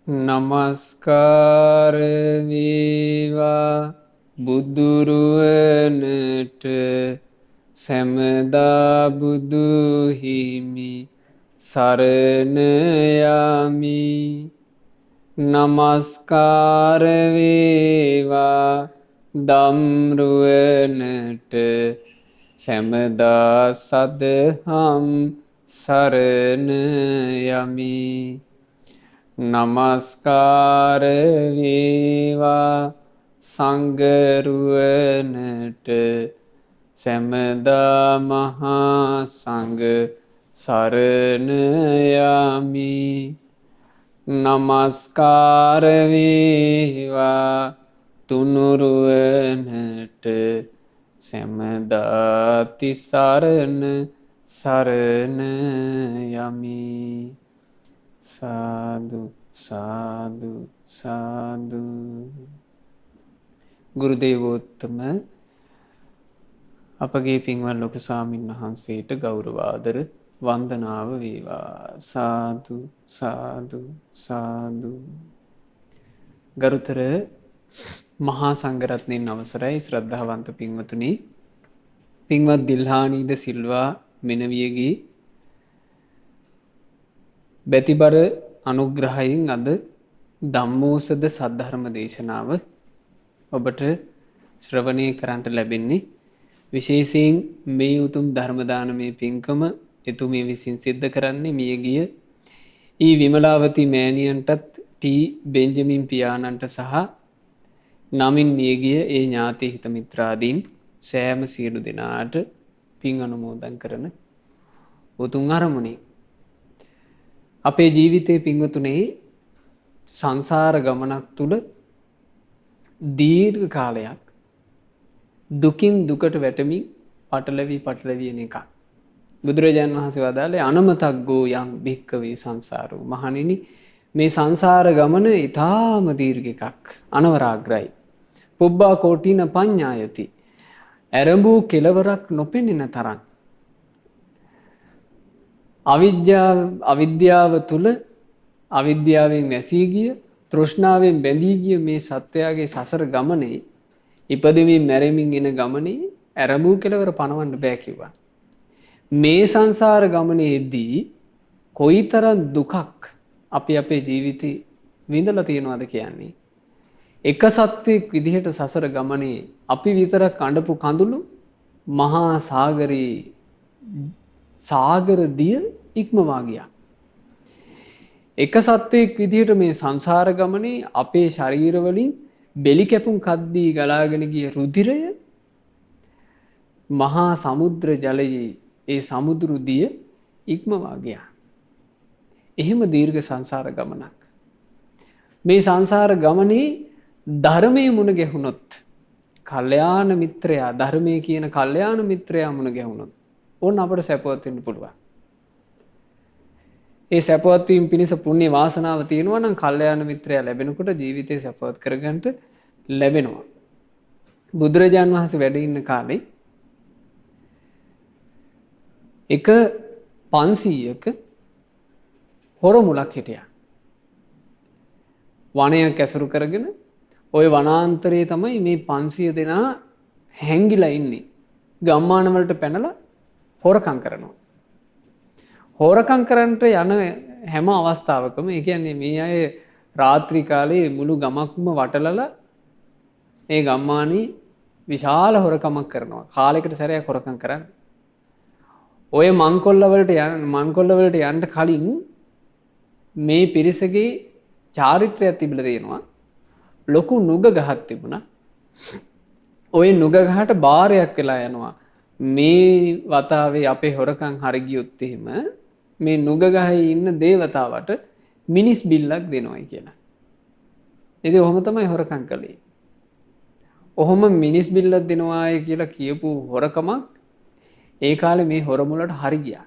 නමස්කාර වේවා බුදුරුවනට සැමදා බුදු හිමි සරණ යමි. නමස්කාර වේවා ධම්රුවනට සැමදා සදහම් සරණ යමි. නමස්කාර වේවා සංඝරුවනට සැමදා මහා සංඝ සරණ යමි. නමස්කාර වේවා තුනුරුවනට සැමදා තිසරණ සරණ යමි. සාදු සාදු සාදු. ගුරුදේවෝත්තම අපගේ පින්වත් ලොකු ස්වාමීන් වහන්සේට ගෞරවාදර වන්දනාව වේවා. සාදු සාදු සාදු. ගරුතර මහා සංඝරත්නයන් අවසරයි ශ්‍රද්ධාවන්ත පින්වතුනි, පින්වත් දිල්හානීද සිල්වා මෙනවියගේ බැතිබර අනුග්‍රහයෙන් අද ධම්මෝසද සද්ධර්ම දේශනාව ඔබට ශ්‍රවණය කරන්නට ලැබෙන්නේ. විශේෂයෙන් මේ උතුම් ධර්මදානමය පින්කම එතුමිය විසින් සිද්ධ කරන්නේ මියගිය ඊ විමලාවති මෑණියන්ටත් ටී බෙන්ජමින් පියාණන්ට සහ නමින් මියගිය ඒ ඥාති හිත මිත්‍රාදීන් සෑම සියලු දෙනාට පින් අනුමෝදන් කරන උතුම් අරමුණේ අපේ ජීවිතයේ පින්වතුනේ සංසාර ගමනක් තුල දීර්ඝ කාලයක් දුකින් දුකට වැටමින් පටලවි එන එකක්. බුදුරජාණන් වහන්සේ වදාළේ අනමතග්ගෝ යම් භික්කවේ සංසාරෝ. මහණෙනි, මේ සංසාර ගමන ඊටාම දීර්ඝ එකක්, අනවරාග්‍රයි. පුබ්බා කෝටින පඤ්ඤායති. ඇරඹූ කෙලවරක් නොපෙනෙන තරම්. අවිද්‍යාව තුල අවිද්‍යාවෙන් වැසී ගිය, තෘෂ්ණාවෙන් බැඳී ගිය මේ සත්වයාගේ සසර ගමනේ, ඉපදෙමින් මැරෙමින් එන ගමනේ ඇරඹූ කෙලවර පණවන්න බෑ කිව්වා. මේ සංසාර ගමනේදී කොයිතරම් දුකක් අපි අපේ ජීවිතේ විඳලා තියෙනවද කියන්නේ. එක සත්වෙක් විදිහට සසර ගමනේ අපි විතරක් අඬපු කඳුළු මහා සාගර දිය ඉක්මවා ගියා. එක සත්වයක් විදිහට මේ සංසාර ගමනේ අපේ ශරීරවලින් බෙලි කැපුම් කද්දී ගලාගෙන ගිය රුධිරය මහා සමුද්‍ර ජලයේ ඒ සමුදුරු දිය ඉක්මවා ගියා. එහෙම දීර්ඝ සංසාර ගමනක්. මේ සංසාර ගමනේ ධර්මයේ මුණ ගැහුනොත්, කල්යාණ මිත්‍රයා, ධර්මයේ කියන කල්යාණ මිත්‍රයා මුණ ගැහුනොත් ඕන අපට සැපවත් වෙන්න පුළුවන්. ඒ සැපවත් වීම පිණිස පුණ්‍ය වාසනාව තියෙනවා නම් කල්යාණ මිත්‍රයා ලැබෙනකොට ජීවිතේ සැපවත් කරගන්න ලැබෙනවා. බුදුරජාන් වහන්සේ වැඩ ඉන්න කාලේ එක 500ක හොරමුලක් හිටියා. වනයක් ඇසුරු කරගෙන ওই වනාන්තරයේ තමයි මේ 500 දෙනා හැංගිලා ඉන්නේ. ගම්මාන වලට පැනලා හොරකම් කරනවා. හොරකම් කරන්නට යන හැම අවස්ථාවකම, ඒ කියන්නේ මේ අය රාත්‍රී කාලේ මුළු ගමක්ම වටලලා මේ ගම්මානේ විශාල හොරකමක් කරනවා. කාලයකට සැරයක් හොරකම් කරන්නේ. ඔය මංකොල්ල වලට යන්න කලින් මේ පිරිසගේ චාරිත්‍රයක් තිබිලා තියෙනවා. ලොකු නුග ගහක් තිබුණා. ওই නුග ගහට බාරයක් වෙලා යනවා. මේ වතාවේ අපේ හොරකම් හරි ගියොත් එහෙම මේ නුග ගහේ ඉන්න දේවතාවට මිනිස් බිල්ලක් දෙනවයි කියලා. ඉතින් ඔහොම තමයි හොරකම් කළේ. ඔහොම මිනිස් බිල්ලක් දෙනවායි කියලා කියපු හොරකමක් ඒ කාලේ මේ හොරමුලට හරි ගියා.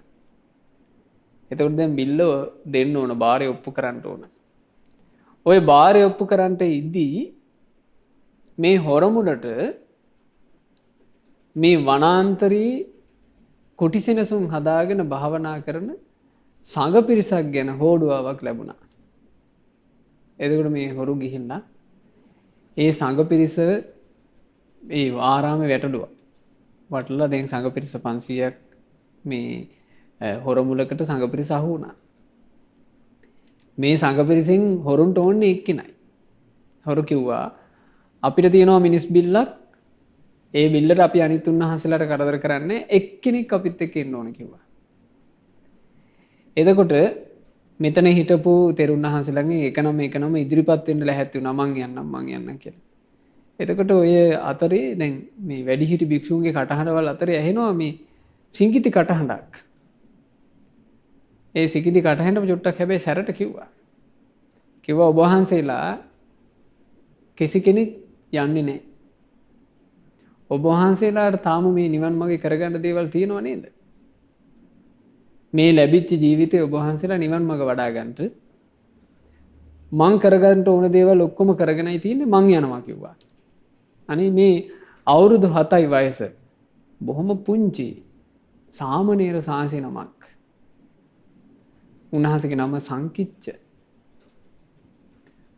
එතකොට දැන් බිල්ල දෙන්න ඕන, බාරය ඔප්පු කරන්න ඕන. ওই බාරය ඔප්පු කරන්නට ඉද්දී මේ හොරමුලට මේ වනාන්තරී කුටිසෙනසුන් හදාගෙන භාවනා කරන සංඝ පිරිසක් ගැන හෝඩුවාවක් ලැබුණා. එතකොට මේ හොරු ගිහිල්ලා ඒ සංඝ පිරිස ඒ ආරාමේ වැටළුවා. වටලා දැන් සංඝ පිරිස 500ක් මේ හොර මුලකට සංඝ පිරිස අහු වුණා. මේ සංඝ පිරිසෙන් හොරුන්ට ඕනේ එක්කිනයි. හොරු කිව්වා අපිට තියෙනවා මිනිස් බිල්ලක්. ඒ බිල්ලට අපි අනිත් උන්වහන්සේලාට කරදර කරන්නේ එක්කෙනෙක් අපිත් එක්ක ඉන්න ඕනේ කිව්වා. එතකොට මෙතන හිටපු තෙරුන් වහන්සේලාගෙන් එකනම ඉදිරිපත් වෙන්න ලැහැත්ති වුණා මං යන්නම් කියලා. එතකොට ඔය අතරේ දැන් මේ වැඩිහිටි භික්ෂුන්ගේ කටහඬවල් අතරේ ඇහෙනවා මේ සිඟිති කටහඬක්. ඒ සිඟිති කටහඬ චුට්ටක් හැබැයි සැරට කිව්වා. කිව්වා ඔබ වහන්සේලා කිසි කෙනෙක් යන්නේ නැහැ. ඔබ වහන්සේලාට තාම මේ නිවන් මාගේ කරගන්න දේවල් තියෙනව නේද? මේ ලැබිච්ච ජීවිතේ ඔබ වහන්සේලා නිවන් මාර්ග වඩා ගන්නට මං කරගන්න ඕන දේවල් ඔක්කොම කරගෙනයි තියෙන්නේ මං යනවා කිව්වා. අනේ මේ අවුරුදු 7යි වයස. බොහොම පුංචි සාමණේර සාංශේ නමක්. උන්වහන්සේගේ නම සංකිච්ච.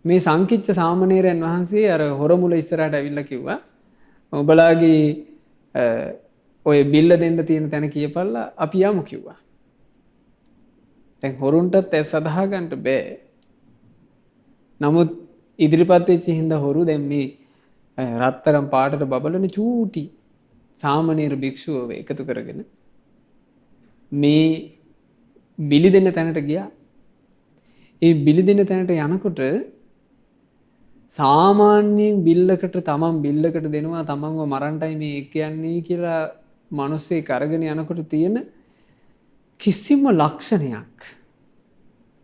මේ සංකිච්ච සාමණේරයන් වහන්සේ අර හොරමුල ඉස්සරහට ඇවිල්ලා කිව්වා ඔබලාගේ ඔය බිල්ල දෙන්න තියෙන තැන කියපල්ලා අපි යමු කිව්වා. දැන් හොරුන්ටත් ඇස් අදහා ගන්න බෑ. නමුත් ඉදිරිපත් වෙච්ච හින්දා හොරු දැන් මේ රත්තරන් පාටට බබලන චූටි සාමණේර භික්ෂුවව එකතු කරගෙන මේ බිලි දෙන්න තැනට ගියා. ඒ බිලි දෙන්න තැනට යනකොට සාමාන්‍යයෙන් බිල්ලකට තමන් බිල්ලකට දෙනවා තමන්ව මරන්නයි මේ එක් යන්නේ කියලා මිනිස්සේ කරගෙන යනකොට තියෙන කිසිම ලක්ෂණයක්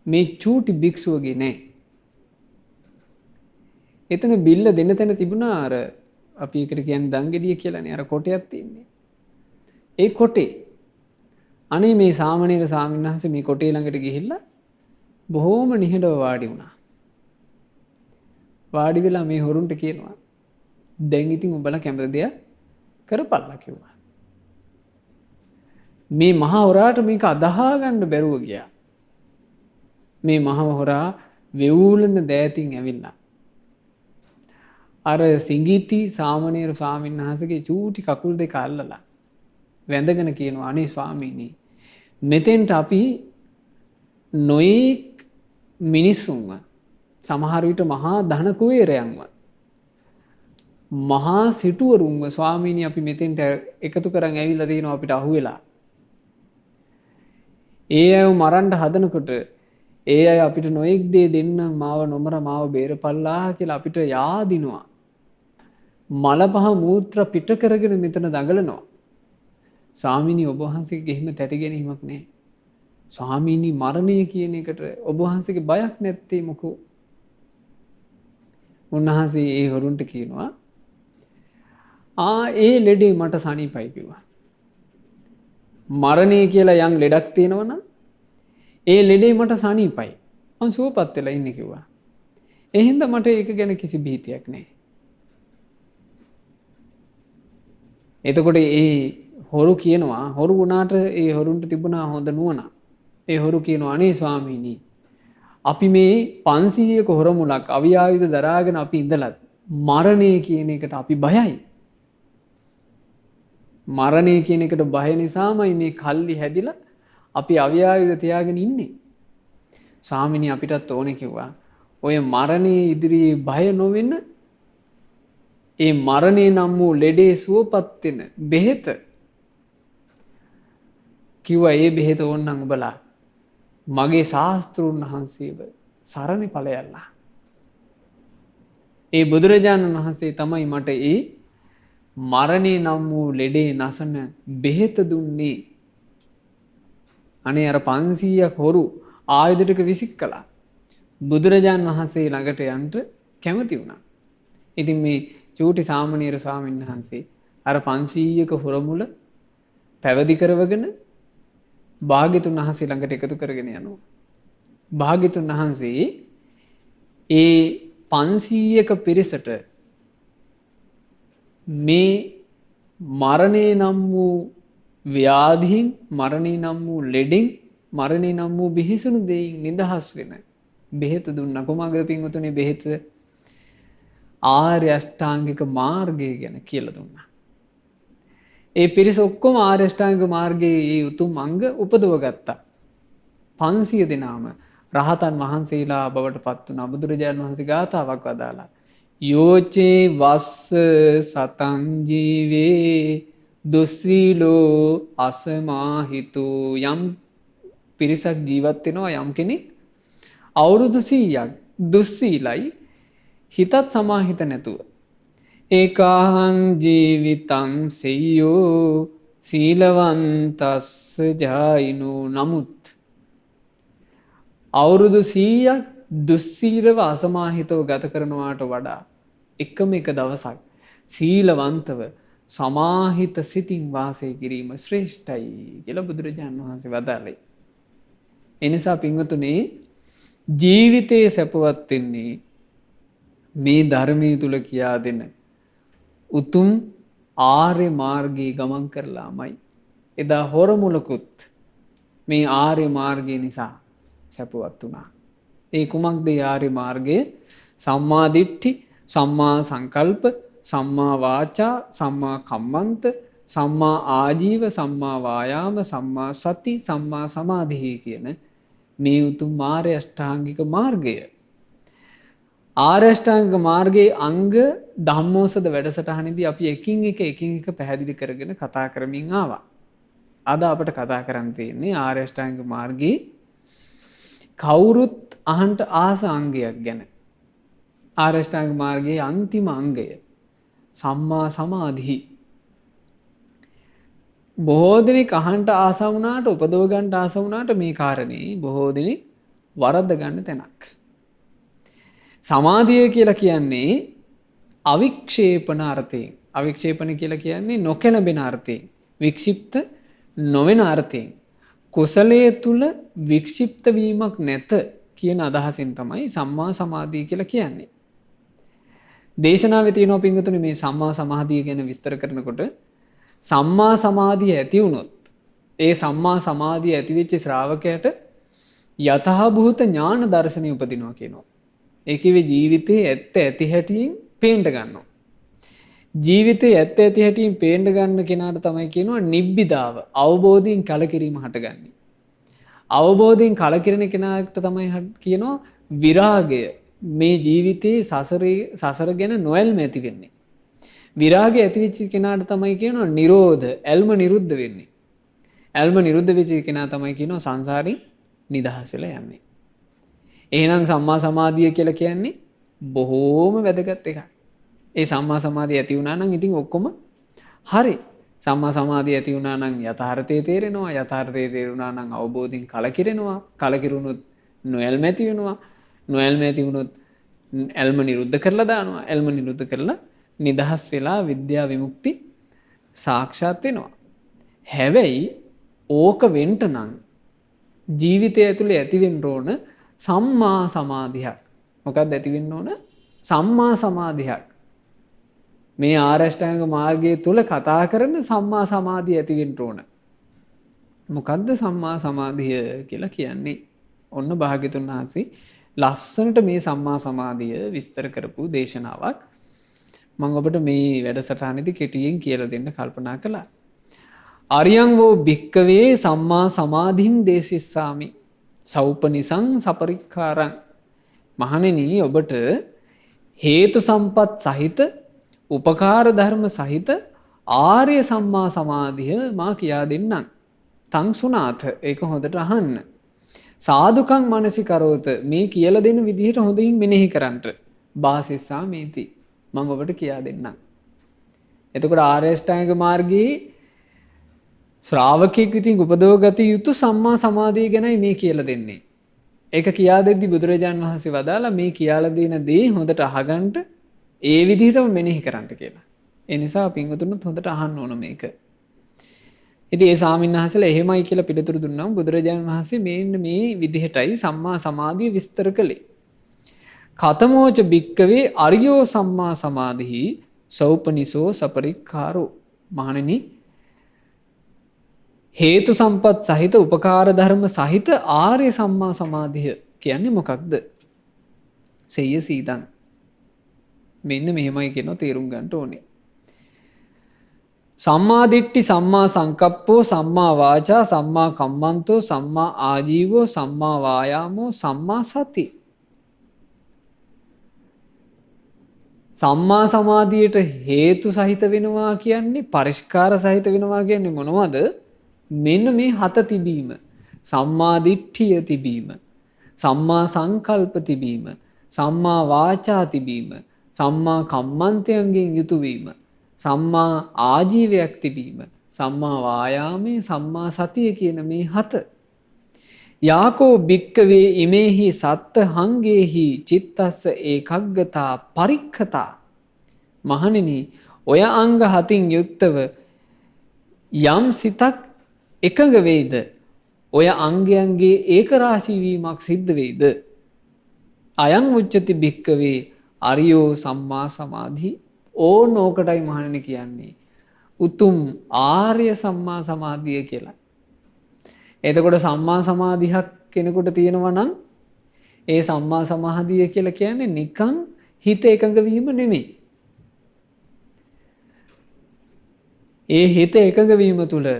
මේ චූටි භික්ෂුවගේ නැහැ. එතන බිල්ල දෙන්න තැන තිබුණා අර අපි එකට කියන්නේ දංගෙඩිය කියලානේ අර කොටයක් තියෙන්නේ. ඒ කොටේ අනේ මේ සාමණේර ස්වාමීන් වහන්සේ මේ කොටේ ළඟට ගිහිල්ලා බොහොම නිහඬව වාඩි වුණා. වාඩි වෙලා මේ හොරුන්ට කියනවා දැන් ඉතින් උඹලා කැමති දෙයක් කරපල්ලා කිව්වා. මේ මහා හොරාට මේක අදහා ගන්න බැරුව ගියා. මේ මහා හොරා වෙවුලන දෑතින් ඇවිල්ලා අර සිඟිති සාමණේර ස්වාමීන් වහන්සේගේ චූටි කකුල් දෙක අල්ලලා වැඳගෙන කියනවා අනේ ස්වාමීනි මෙතෙන්ට අපි නොයෙක් මිනිසුන්ව සමහර විට මහා ධන කුවේරයන්ව මහා සිටුවරුන්ව ස්වාමීනි අපි මෙතෙන්ට එකතු කරන් ඇවිල්ලා තිනවා අපිට අහුවෙලා. ඒ අය මරන්න හදනකොට ඒ අය අපිට නොයෙක් දේ දෙන්නම් මාව නොමර මාව බේරපල්ලා කියලා අපිට යාදිනවා. මල පහ මූත්‍ර පිට කරගෙන මෙතන දඟලනවා. ස්වාමීනි ඔබ වහන්සේගේ එහෙම තැති ගැනීමක් නැහැ. ස්වාමීනි මරණය කියන එකට ඔබ වහන්සේගේ බයක් නැත්තේ මොකෝ? උන්වහන්සේ ඒ හොරුන්ට කියනවා ඒ ලෙඩේ මට සනීපයි කිව්වා. මරණය කියලා යම් ලෙඩක් තියෙනවනම් ඒ ලෙඩේ මට සනීපයි. මං සුවපත් වෙලා ඉන්නේ කිව්වා. ඒ හින්දා මට ඒක ගැන කිසි භීතියක් නැහැ. එතකොට ඒ හොරු කියනවා හොරු වුණාට ඒ හොරුන්ට තිබුණා හොඳ නුවණ. ඒ හොරු කියනවා අනේ ස්වාමීනි අපි මේ 500ක හොරමුලක් අවියායුධ දරාගෙන අපි ඉඳලත් මරණය කියන එකට අපි බයයි. මරණය කියන එකට බය නිසාමයි මේ කල්ලි හැදිලා අපි අවියායුධ තියාගෙන ඉන්නේ. ස්වාමීනි අපිටත් ඕනේ කිව්වා. ඔය මරණයේ ඉදිරියේ බය නොවෙන්න ඒ මරණය නම් වූ ලෙඩේ සුවපත් වෙන බෙහෙත කිව්වා ඒ බෙහෙත ඕනනම් ඔබලා මගේ ශාස්ත්‍රූන් වහන්සේව සරණ ඵලයල්ලා. ඒ බුදුරජාණන් වහන්සේ තමයි මට ඒ මරණේ නම් වූ ලෙඩේ නසන බෙහෙත දුන්නේ. අනේ අර 500ක් හොරු ආයුධ විසික් කළා. බුදුරජාණන් වහන්සේ ළඟට යන්න කැමති වුණා. ඉතින් මේ චූටි සාමණේර ස්වාමීන් වහන්සේ අර 500ක හොරමුල පැවිදි කරවගෙන භාග්‍යතුන් වහන්සේ ළඟට එකතු කරගෙන යනවා. භාග්‍යතුන් වහන්සේ ඒ 500ක පිරිසට මේ මරණේ නම් වූ ව්‍යාධීන් මරණේ නම් වූ ලෙඩෙන් මරණේ නම් වූ බිහිසුණු දෙයින් නිදහස් වෙන බෙහෙත දුන්නා. කොහොමද පින්වතුනි බෙහෙත? ආර්ය අෂ්ටාංගික මාර්ගය ගැන කියලා දුන්නා. ඒ පිරිස ඔක්කොම ආර්ය අෂ්ටාංගික මාර්ගයේ මේ උතුම් අංග උපදව ගත්තා. 500 දෙනාම රහතන් වහන්සේලා බවට පත් වුණා. බුදුරජාණන් වහන්සේ ගාථාවක් වදාලා යෝචේ වස්ස සතං ජීවේ දුස්සීලෝ අසමාහිතෝ. යම් පිරිසක් ජීවත් වෙනවා යම් කෙනෙක් අවුරුදු 100ක් දුස්සීලයි හිතත් සමාහිත නැතුව. ඒකාහං ජීවිතං සෙය්‍යෝ සීලවන්තස්ස ජායිනෝ. නමුත් අවුරුදු 100ක් දුස්සීලව අසමාහිතව ගත කරනවාට වඩා එකම එක දවසක් සීලවන්තව සමාහිත සිතින් වාසය කිරීම ශ්‍රේෂ්ඨයි කියලා බුදුරජාණන් වහන්සේ වදාළේ. එනිසා පින්වතුනි ජීවිතයේ සැපවත් වෙන්නේ මේ ධර්මයේ තුල කියා දෙන උතුම් ආර්ය මාර්ගයේ ගමන් කරලාමයි. එදා හොරමුලකුත් මේ ආර්ය මාර්ගය නිසා සැපවත් වුණා. ඒ කුමක්ද ආර්ය මාර්ගය? සම්මා දිට්ඨි, සම්මා සංකල්ප, සම්මා වාචා, සම්මා කම්මන්ත, සම්මා ආජීව, සම්මා වායාම, සම්මා සති, සම්මා සමාධි කියන මේ උතුම් ආර්ය අෂ්ටාංගික මාර්ගය. ආර්ය අෂ්ටාංගික මාර්ගයේ අංග ධම්මෝසද වැඩසටහනේදී අපි එකින් එක පැහැදිලි කරගෙන කතා කරමින් ආවා. අද අපිට කතා කරන්න තියෙන්නේ ආර්ය අෂ්ටාංගික මාර්ගයේ කවුරුත් අහන්ට ආස අංගයක් ගැන. ආර්ය අෂ්ටාංගික මාර්ගයේ අන්තිම අංගය සම්මා සමාධි. බොහෝ දෙනෙක් අහන්ට ආස වුණාට උපදව ගන්න ආස වුණාට මේ කාරණේ බොහෝ දෙනෙක් වරද්ද ගන්න තැනක්. සමාධිය කියලා කියන්නේ අවික්ෂේපන අර්ථයෙන්. අවික්ෂේපන කියලා කියන්නේ නොකැළඹෙන අර්ථයෙන්. වික්ෂිප්ත නොවන අර්ථයෙන්. කුසලයේ තුල වික්ෂිප්ත වීමක් නැත කියන අදහසින් තමයි සම්මා සමාධිය කියලා කියන්නේ. දේශනාවේ තියෙනවා පින්වතුනි මේ සම්මා සමාධිය ගැන විස්තර කරනකොට සම්මා සමාධිය ඇති වුණොත් ඒ සම්මා සමාධිය ඇති වෙච්ච ශ්‍රාවකයාට යථාභූත ඥාන දර්ශනය උපදිනවා කියනවා. ඒ කිව්වේ ජීවිතයේ ඇත්ත ඇති හැටියෙන් පේන්න ගන්නවා. ජීවිතයේ ඇත්ත ඇති හැටියෙන් පේන්න ගන්න කෙනාට තමයි කියනවා නිබ්බිදාව, අවබෝධයෙන් කලකිරීම හටගන්නේ. අවබෝධයෙන් කලකිරෙන කෙනාට තමයි කියනවා විරාගය. මේ ජීවිතයේ සසර ගැන නොඇල්ම ඇති වෙන්නේ. විරාගය ඇති වෙච්ච කෙනාට තමයි කියනවා නිරෝධ, ඇල්ම නිරුද්ධ වෙන්නේ. ඇල්ම නිරුද්ධ වෙච්ච කෙනා තමයි කියනවා සංසාරයෙන් නිදහස් වෙලා යන්නේ. එහෙනම් සම්මා සමාධිය කියලා කියන්නේ බොහෝම වැදගත් එකක්. ඒ සම්මා සමාධිය ඇති වුණා නම් ඉතින් ඔක්කොම හරි. සම්මා සමාධිය ඇති වුණා නම් යථාර්ථය තේරෙනවා. යථාර්ථය තේරුණා නම් අවබෝධයෙන් කලකිරෙනවා. කලකිරුණොත් නොඇල්ම ඇති වෙනවා. නොඇල්ම ඇති වුණොත් ඇල්ම නිරුද්ධ කරලා දානවා. ඇල්ම නිරුද්ධ කරලා නිදහස් වෙලා විද්‍යා විමුක්ති සාක්ෂාත් වෙනවා. හැබැයි ඕක වෙන්න නම් ජීවිතය ඇතුලේ ඇති වෙන්න ඕන සම්මා සමාධියක්. මොකක්ද ඇති වෙන්න ඕන? සම්මා සමාධියක්. මේ ආර්ය අෂ්ටාංග මාර්ගය තුල කතා කරන සම්මා සමාධිය ඇති වෙන්න ඕන. මොකක්ද සම්මා සමාධිය කියලා කියන්නේ? ඔන්න භාග්‍යතුන් වහන්සේ ලස්සනට මේ සම්මා සමාධිය විස්තර කරපු දේශනාවක් මම ඔබට මේ වැඩසටහනේදී කෙටියෙන් කියලා දෙන්න කල්පනා කළා. ආර්යං වූ භික්කවේ සම්මා සමාධින් දේශිස්සාමි සෞපනිසං සපරික්ඛාරං. මහණෙනි ඔබට හේතු සම්පත් සහිත උපකාර ධර්ම සහිත ආර්ය සම්මා සමාධිය මා කියා දෙන්නම්. තං සුනාත ඒක හොඳට අහන්න. සාදුකං මනසිකරෝත මේ කියලා දෙන විදිහට හොඳින් මෙනෙහි කරන්ට. බාසිස්සා මේති මම ඔබට කියා දෙන්නම්. එතකොට ආර්ය අෂ්ටාංගික මාර්ගයේ ශ්‍රාවකෙක් විසින් උපදව ගත යුතු සම්මා සමාධිය ගැනයි මේ කියලා දෙන්නේ. ඒක කියා දෙද්දි බුදුරජාන් වහන්සේ වදාලා මේ කියලා දෙන දේ හොඳට අහගන්න ඒ විදිහටම මෙනෙහි කරන්න කියලා. ඒ නිසා පින්වතුන්ත් හොඳට අහන්න ඕන මේක. ඉතින් ඒ ස්වාමීන් වහන්සේලා එහෙමයි කියලා පිළිතුරු දුන්නාම බුදුරජාන් වහන්සේ මෙන්න මේ විදිහටයි සම්මා සමාධිය විස්තර කළේ. කතමෝච භික්කවේ අරියෝ සම්මා සමාධිහි සෞපනිසෝ සපරික්ඛාරෝ. මහණෙනි හේතු සම්පත් සහිත උපකාර ධර්ම සහිත ආර්ය සම්මා සමාධිය කියන්නේ මොකක්ද? සෙය්‍ය සීතං. මෙන්න මෙහෙමයි කියනවා තේරුම් ගන්න ඕනේ. සම්මා දිට්ඨි සම්මා සංකප්පෝ සම්මා වාචා සම්මා කම්මන්තෝ සම්මා ආජීවෝ සම්මා වායාමෝ සම්මා සති. සම්මා සමාධියට හේතු සහිත වෙනවා කියන්නේ පරිස්කාර සහිත වෙනවා කියන්නේ මොනවද? මෙන්න මේ හත තිබීම. සම්මා දිට්ඨිය තිබීම, සම්මා සංකල්ප තිබීම, සම්මා වාචා තිබීම, සම්මා කම්මන්තයන්ගෙන් යුතු වීම, සම්මා ආජීවයක් තිබීම, සම්මා වායාමයේ සම්මා සතිය කියන මේ හත. යාකෝ භික්කවේ ඉමේහි සත්ත හංගේහි චිත්තස්ස ඒකග්ගතා පරික්ඛතා. මහණෙනි, ඔය අංග හතින් යුක්තව යම් සිතක් එකඟ වේද, ඔය අංගයන්ගේ ඒකරාශී වීමක් සිද්ධ වෙයිද? අයං උච්චති භික්කවේ අරියෝ සම්මා සමාධි. ඕන ඕකටයි මහණෙනි කියන්නේ උතුම් ආර්ය සම්මා සමාධිය කියලා. එතකොට සම්මා සමාධියක් කෙනෙකුට තියෙනවා නම් ඒ සම්මා සමාධිය කියලා කියන්නේ නිකන් හිත එකඟ වීම නෙමෙයි. ඒ හිත එකඟ වීම තුළ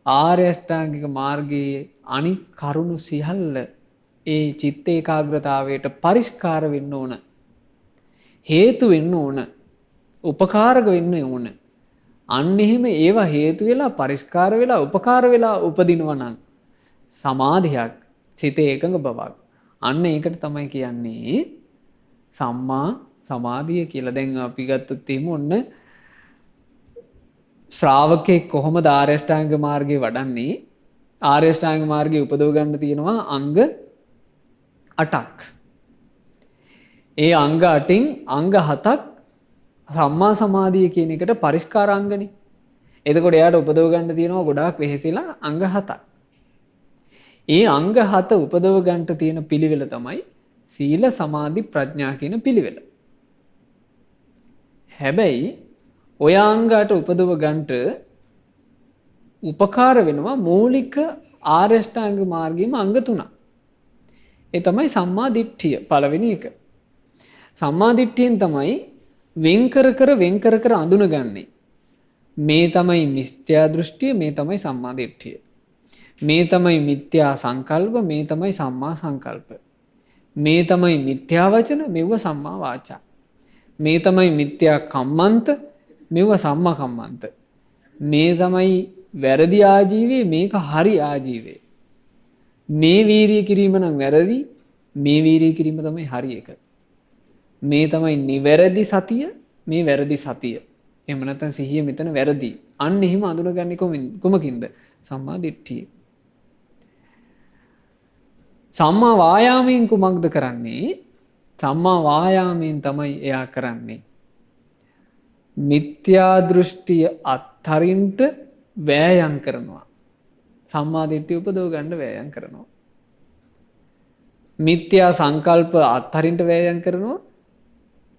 ආර්ය අෂ්ටාංගික මාර්ගයේ අනික් කරුණු සියල්ල ඒ චිත්ත ඒකාග්‍රතාවයට පරිස්කාර වෙන්න ඕන. හේතු වෙන්න ඕන. උපකාරක වෙන්න ඕන. අන්න එහෙම ඒවා හේතු වෙලා පරිස්කාර වෙලා උපකාර වෙලා උපදිනවා නම් සමාධියක්, සිතේ එකඟ බවක්. අන්න ඒකට තමයි කියන්නේ සම්මා සමාධිය කියලා. දැන් අපි ගත්තොත් එහෙම ඔන්න ශ්‍රාවකෙක් කොහොමද ආර්ය අෂ්ටාංග මාර්ගයේ වඩන්නේ? ආර්ය අෂ්ටාංග මාර්ගයේ උපදව ගන්න තියෙනවා අංග 8ක්. ඒ අංග 8න් අංග 7ක් සම්මා සමාධිය කියන එකට පරිස්කාරාංගනේ. එතකොට එයාට උපදව ගන්න තියෙනවා ගොඩාක් වෙහෙසිලා අංග 7ක්. ඒ අංග 7 උපදව ගන්නට තියෙන පිළිවෙල තමයි සීල සමාධි ප්‍රඥා කියන පිළිවෙල. හැබැයි ඔය අංගයට උපදව ගන්නට උපකාර වෙනවා මූලික ආර්ය අෂ්ටාංග මාර්ගයේම අංග 3ක්. ඒ තමයි සම්මා දිට්ඨිය පළවෙනි එක. සම්මා දිට්ඨියෙන් තමයි වෙන් කර කර අඳුනගන්නේ. මේ තමයි මිත්‍යා දෘෂ්ටිය, මේ තමයි සම්මා දිට්ඨිය. මේ තමයි මිත්‍යා සංකල්ප, මේ තමයි සම්මා සංකල්ප. මේ තමයි මිත්‍යා වචන, මෙව සම්මා වාචා. මේ තමයි මිත්‍යා කම්මන්ත, මෙව සම්මා කම්මන්ත. මේ තමයි වැරදි ආජීවයේ, මේක හරි ආජීවයේ. මේ වීරිය කිරීම නම් වැරදි, මේ වීරිය කිරීම තමයි හරි එක. මේ තමයි නිවැරදි සතිය, මේ වැරදි සතිය. එහෙම නැත්නම් සිහිය මෙතන වැරදි. අන්න එහෙම අඳුනගන්නේ කොමකින්ද? සම්මා දිට්ඨිය. සම්මා වායාමයෙන් කුමක්ද කරන්නේ? සම්මා වායාමයෙන් තමයි එයා කරන්නේ මිත්‍යා දෘෂ්ටිය අත්හරින්ට වෑයම් කරනවා. සම්මා දිට්ඨිය උපදව ගන්න වෑයම් කරනවා. මිත්‍යා සංකල්ප අත්හරින්ට වෑයම් කරනවා.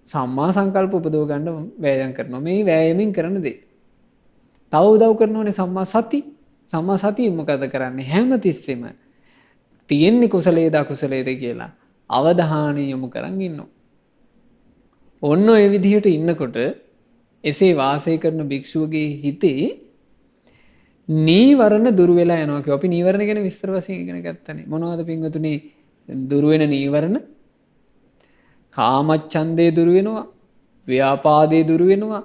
සම්මා සංකල්ප උපදව ගන්න වෑයම් කරනවා. මේ වෑයමින් කරන දේ. තව උදව් කරනෝනේ සම්මා සති. සම්මා සතිය මොකද කරන්නේ? හැම තිස්සෙම තියෙන්නේ කුසලයේද අකුසලයේද කියලා අවධානය යොමු කරන් ඉන්නවා. ඔන්න ඔය විදිහට ඉන්නකොට එසේ වාසය කරන භික්ෂුවගේ හිතේ නීවරණ දුරු වෙලා යනවා කියෝ. අපි නීවරණ ගැන විස්තර වශයෙන් ඉගෙන ගත්තනේ. මොනවද පින්වතුනි දුරු වෙන නීවරණ? කාමච්ඡන්දේ දුරු වෙනවා, ව්‍යාපාදේ දුරු වෙනවා,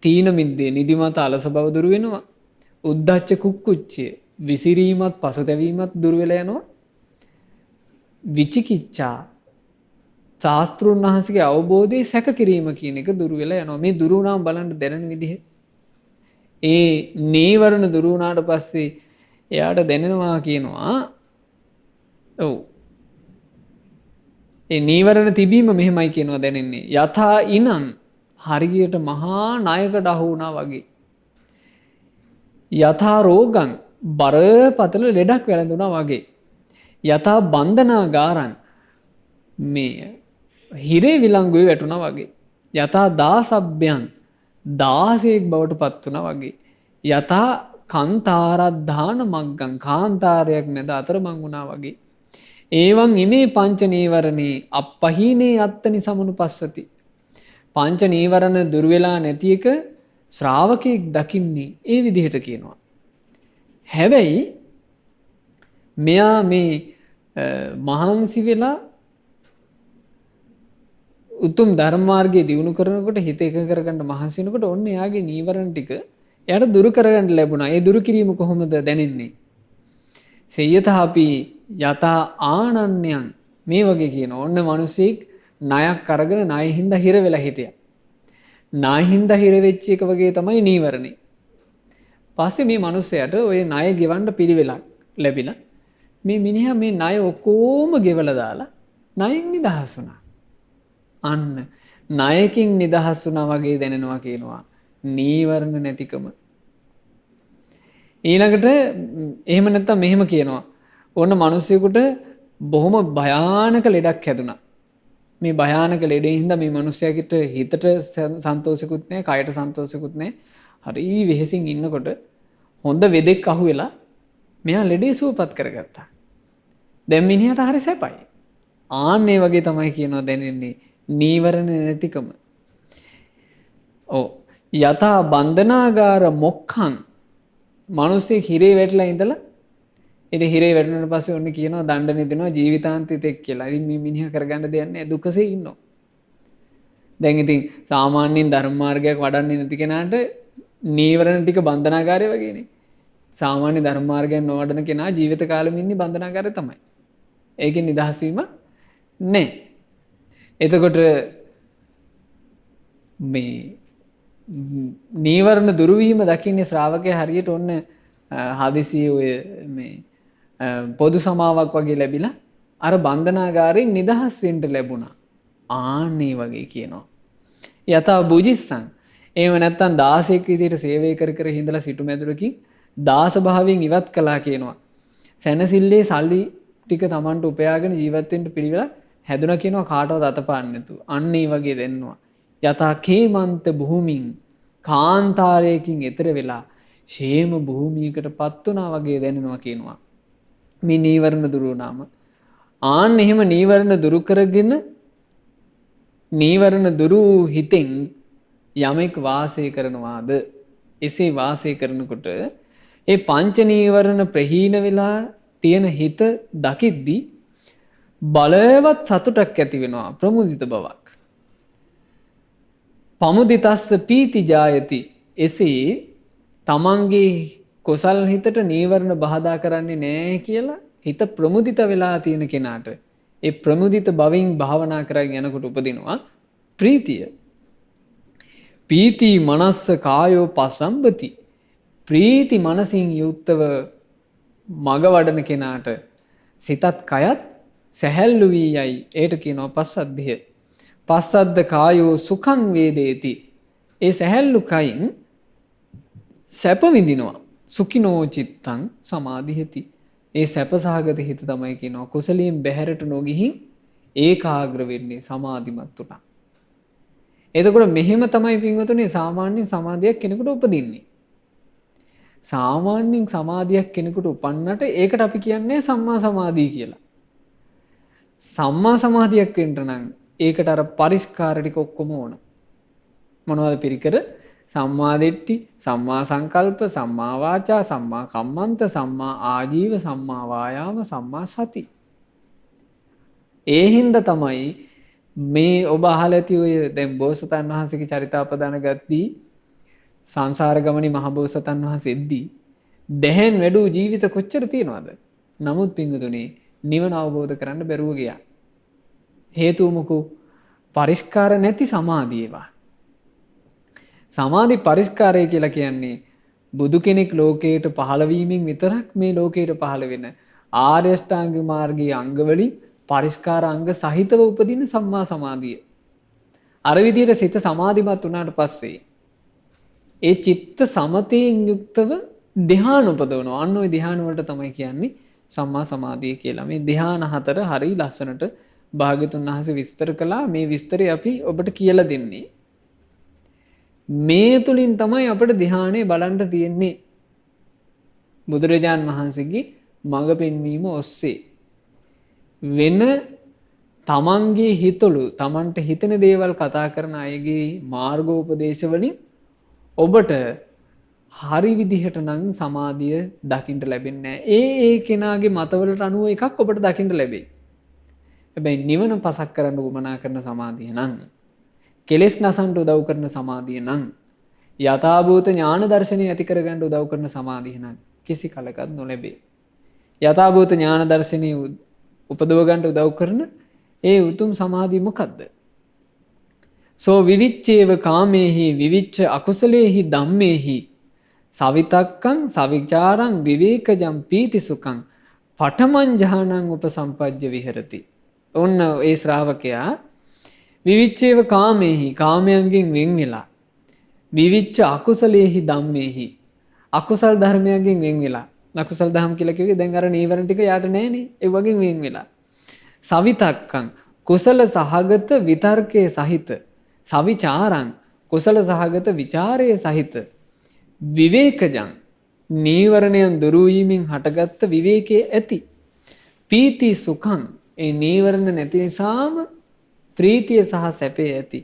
තීන මිද්දේ නිදිමත අලස බව දුරු වෙනවා, උද්ධච්ච කුක්කුච්චය විසිරීමත් පසුතැවීමත් දුරු වෙලා යනවා, විචිකිච්ඡා ශාස්ත්‍රුන් වහන්සේගේ අවබෝධයේ සැක කිරීම කියන එක දුරු වෙලා යනවා. මේ දුරු වුණාම බලන්න දැනෙන විදිහ. ඒ නීවරණ දුරු වුණාට පස්සේ එයාට දැනෙනවා කියනවා ඔව් ඒ නීවරණ තිබීම මෙහෙමයි කියනවා දැනෙන්නේ. යථා ඉනං හරියට මහා ණයකට අහු වුණා වගේ. යථා රෝගං බරපතල ලෙඩක් වැළඳුණා වගේ. යථා බන්ධනාගාරං මේ හිරේ විලංගුවේ වැටුණා වගේ. යථා දාසබ්බයන් දාසයෙක් බවට පත් වුණා වගේ. යථා කාන්තාරද්ධාන මග්ගං කාන්තාරයක් මැද අතරමං වුණා වගේ. ඒවං ඉමේ පංච නීවරණේ අප්පහීනේ අත්තනි සමනුපස්සති. පංච නීවරණ දුර වෙලා නැති එක ශ්‍රාවකෙක් දකින්නේ ඒ විදිහට කියනවා. හැබැයි මෙයා මේ මහන්සි වෙලා උතුම් ධර්ම මාර්ගයේ දියුණු කරනකොට හිත එක කරගන්න මහන්සි වෙනකොට ඔන්න එයාගේ නීවරණ ටික එයාට දුරු කරගන්න ලැබුණා. ඒ දුරු කිරීම කොහොමද දැනෙන්නේ? සේයතහපි යතා ආනන්‍යං මේ වගේ කියන ඔන්න මිනිසෙක් ණයක් අරගෙන ණය හින්දා හිර වෙලා හිටියා. ණය හින්දා හිර වෙච්ච එක වගේ තමයි නීවරණේ. පස්සේ මේ මිනිස්සයාට ওই ණය ගෙවන්න පිළිවෙලක් ලැබිලා මේ මිනිහා මේ ණය ඔක්කොම ගෙවලා දාලා ණයෙන් නිදහස් වුණා. අන්න ණයකින් නිදහස් වුණා වගේ දැනෙනවා කියනවා නීවරණ නැතිකම. ඊළඟට එහෙම නැත්තම් මෙහෙම කියනවා. ඕන්න මිනිස්සුෙකුට බොහොම භයානක ලෙඩක් හැදුනා. මේ භයානක ලෙඩේ හින්දා මේ මිනිස්සයාට හිතට සන්තෝෂිකුත් නැහැ, කයට සන්තෝෂිකුත් නැහැ. හරි වෙහෙසින් ඉන්නකොට හොඳ වෙදෙක් අහුවෙලා මෙයා ලෙඩේ සුවපත් කරගත්තා. දැන් මිනිහට හරි සැපයි. ආන්නේ වගේ තමයි කියනවා දැනෙන්නේ නීවරණ නැතිකම. ඔව් යතා බන්ධනාගාර මොක්ඛං මිනිස්සේ හිරේ වැටලා ඉඳලා ඉතින් හිරේ වැටුණාට පස්සේ ඔන්න කියනවා දණ්ඩනෙ දෙනවා ජීවිතාන්තිතෙක් කියලා. ඉතින් මේ මිනිහා කරගන්න දෙයක් නැහැ දුකසේ ඉන්නවා. දැන් ඉතින් සාමාන්‍යයෙන් ධර්ම මාර්ගයක් වඩන්නේ නැති කෙනාට නීවරණ ටික බන්ධනාගාරය වගේනේ. සාමාන්‍ය ධර්ම මාර්ගයක් නොවඩන කෙනා ජීවිත කාලෙම ඉන්නේ බන්ධනාගාරය තමයි. ඒකෙන් නිදහස් වීම නැහැ. එතකොට මේ නීවරණ දුරු වීම දකින්නේ ශ්‍රාවකයා හරියට ඔන්න හදිසියේ ඔය මේ පොදු සමාවක් වගේ ලැබිලා අර බන්ධනාගාරයෙන් නිදහස් වෙන්න ලැබුණා. ආන්නේ වගේ කියනවා. යතා බුජිස්සං එහෙම නැත්තම් 16ක් විදිහට සේවය කර කර හිඳලා සිටු මැදුරකින් දාස භාවයෙන් ඉවත් කළා කියනවා. සැනසille සල්ලි ටික Tamanට උපයාගෙන ජීවත් වෙන්න පිළිවෙල හැදුනා කියනවා කාටවත් අතපාන්න නැතුව. අන්න ඒ වගේ දෙන්නවා. යතා කේමන්ත භූමින් කාන්තාරයකින් එතර වෙලා ෂේම භූමියකටපත් වුණා වගේ දැනෙනවා කියනවා. මේ නීවරණ දුරු වුණාම ආන්න එහෙම නීවරණ දුරු කරගෙන නීවරණ දුරු හිතෙන් යමෙක් වාසය කරනවාද එසේ වාසය කරනකොට ඒ පංච නීවරණ ප්‍රහීන වෙලා තියෙන හිත දකිද්දි බලවත් සතුටක් ඇති වෙනවා ප්‍රමුදිත බවක්. පමුදිතස්ස පීති ජායති එසේ තමන්ගේ කුසල් හිතට නීවරණ බාධා කරන්නේ නැහැ කියලා හිත ප්‍රමුදිත වෙලා තියෙන කෙනාට ඒ ප්‍රමුදිත බවින් භාවනා කරගෙන යනකොට උපදිනවා ප්‍රීතිය. පීති මනස්ස කායෝ පසම්බති ප්‍රීති මනසින් යුක්තව මග වඩන කෙනාට සිතත් කයත් සැහැල්ලු වී යයි. ඒට කියනවා පස්සද්ධිය. පස්සද්ද කායෝ සුඛං වේදේති. ඒ සැහැල්ලු කයින් සැප විඳිනවා. සුඛිනෝ චිත්තං සමාධියති. ඒ සැපසහගත හිත තමයි කියනවා කුසලයෙන් බැහැරට නොගිහින් ඒකාග්‍ර වෙන්නේ සමාධිමත් උනා. එතකොට මෙහෙම තමයි පින්වතුනි සාමාන්‍යයෙන් සමාධියක් කෙනෙකුට උපදින්නේ. සාමාන්‍යයෙන් සමාධියක් කෙනෙකුට උපන්නට ඒකට අපි කියන්නේ සම්මා සමාධිය කියලා. සම්මා සමාධියක් වෙන්න නම් ඒකට අර පරිස්කාර ටික ඔක්කොම ඕන. මොනවද පිරිකර? සම්මා දිට්ඨි, සම්මා සංකල්ප, සම්මා වාචා, සම්මා කම්මන්ත, සම්මා ආජීව, සම්මා වායාම, සම්මා සති. ඒ හින්දා තමයි මේ ඔබ අහලා ඇති ඔය දැන් බෝසතාණන් වහන්සේගේ චරිතාපදාන ගද්දී සංසාර ගමනේ මහ බෝසතාණන් වහන්සේ එද්දී දැහැන් වැඩූ ජීවිත කොච්චර තියෙනවද? නමුත් පින්වතුනි නිවන අවබෝධ කරන්න බැරුව ගියා. හේතුව මොකෝ? පරිස්කාර නැති සමාධියවා. සමාධි පරිස්කාරය කියලා කියන්නේ බුදු කෙනෙක් ලෝකයට පහළ වීමෙන් විතරක් මේ ලෝකයට පහළ වෙන ආර්ය අෂ්ටාංග මාර්ගයේ අංගවලින් පරිස්කාර අංග සහිතව උපදින සම්මා සමාධිය. අර විදිහට සිත සමාධිමත් වුණාට පස්සේ ඒ චිත්ත සමතයෙන් යුක්තව ධ්‍යාන උපදවනවා. අන්න ওই ධ්‍යාන වලට තමයි කියන්නේ සම්මා සමාධිය කියලා. මේ ධ්‍යාන හතර හරිය ලස්සනට භාග්‍යතුන් වහන්සේ විස්තර කළා. මේ විස්තරය අපි ඔබට කියලා දෙන්නේ. මේ තුලින් තමයි අපිට ධ්‍යානෙ බලන්න තියෙන්නේ. බුදුරජාන් වහන්සේගේ මඟ පෙන්වීම ඔස්සේ වෙන තමන්ගේ හිතලු තමන්ට හිතන දේවල් කතා කරන අයගේ මාර්ගෝපදේශ වලින් ඔබට හරි විදිහට නම් සමාධිය දකින්න ලැබෙන්නේ නැහැ. ඒ කෙනාගේ මතවලට අනුව එකක් ඔබට දකින්න ලැබෙයි. හැබැයි නිවන පසක් කරන්න උවමනා කරන සමාධිය නම්, කෙලෙස් නසන්න උදව් කරන සමාධිය නම්, යථාභූත ඥාන දර්ශනය ඇති කරගන්න උදව් කරන සමාධිය නම් කිසි කලකත් නොලැබේ. යථාභූත ඥාන දර්ශනය උපදව ගන්න උදව් කරන ඒ උතුම් සමාධිය මොකද්ද? සෝ විවිච්ඡේව කාමේහි විවිච්ඡ අකුසලේහි ධම්මේහි සවිතක්කං සවිචාරං විවේකජං පීතිසුඛං පඨමං ඥානං උපසම්පජ්ජ විහෙරති. ඔන්න ඒ ශ්‍රාවකයා විවිච්ඡේව කාමේහි කාමයන්ගෙන් වෙන් වෙලා, විවිච්ඡ අකුසලේහි ධම්මේහි අකුසල් ධර්මයන්ගෙන් වෙන් වෙලා, අකුසල් දහම් කියලා කිව්වේ දැන් අර නීවරණ ටික යාට නැහැනේ, ඒ වගේ වෙන් වෙලා. සවිතක්කං කුසල සහගත විතර්කයේ සහිත, සවිචාරං කුසල සහගත විචාරයේ සහිත, විවේකජං නීවරණයන් දුරු වීමෙන් හටගත්ත විවේකයේ ඇති, පීති සුඛං ඒ නීවරණ නැති නිසාම ප්‍රීතිය සහ සැපේ ඇති,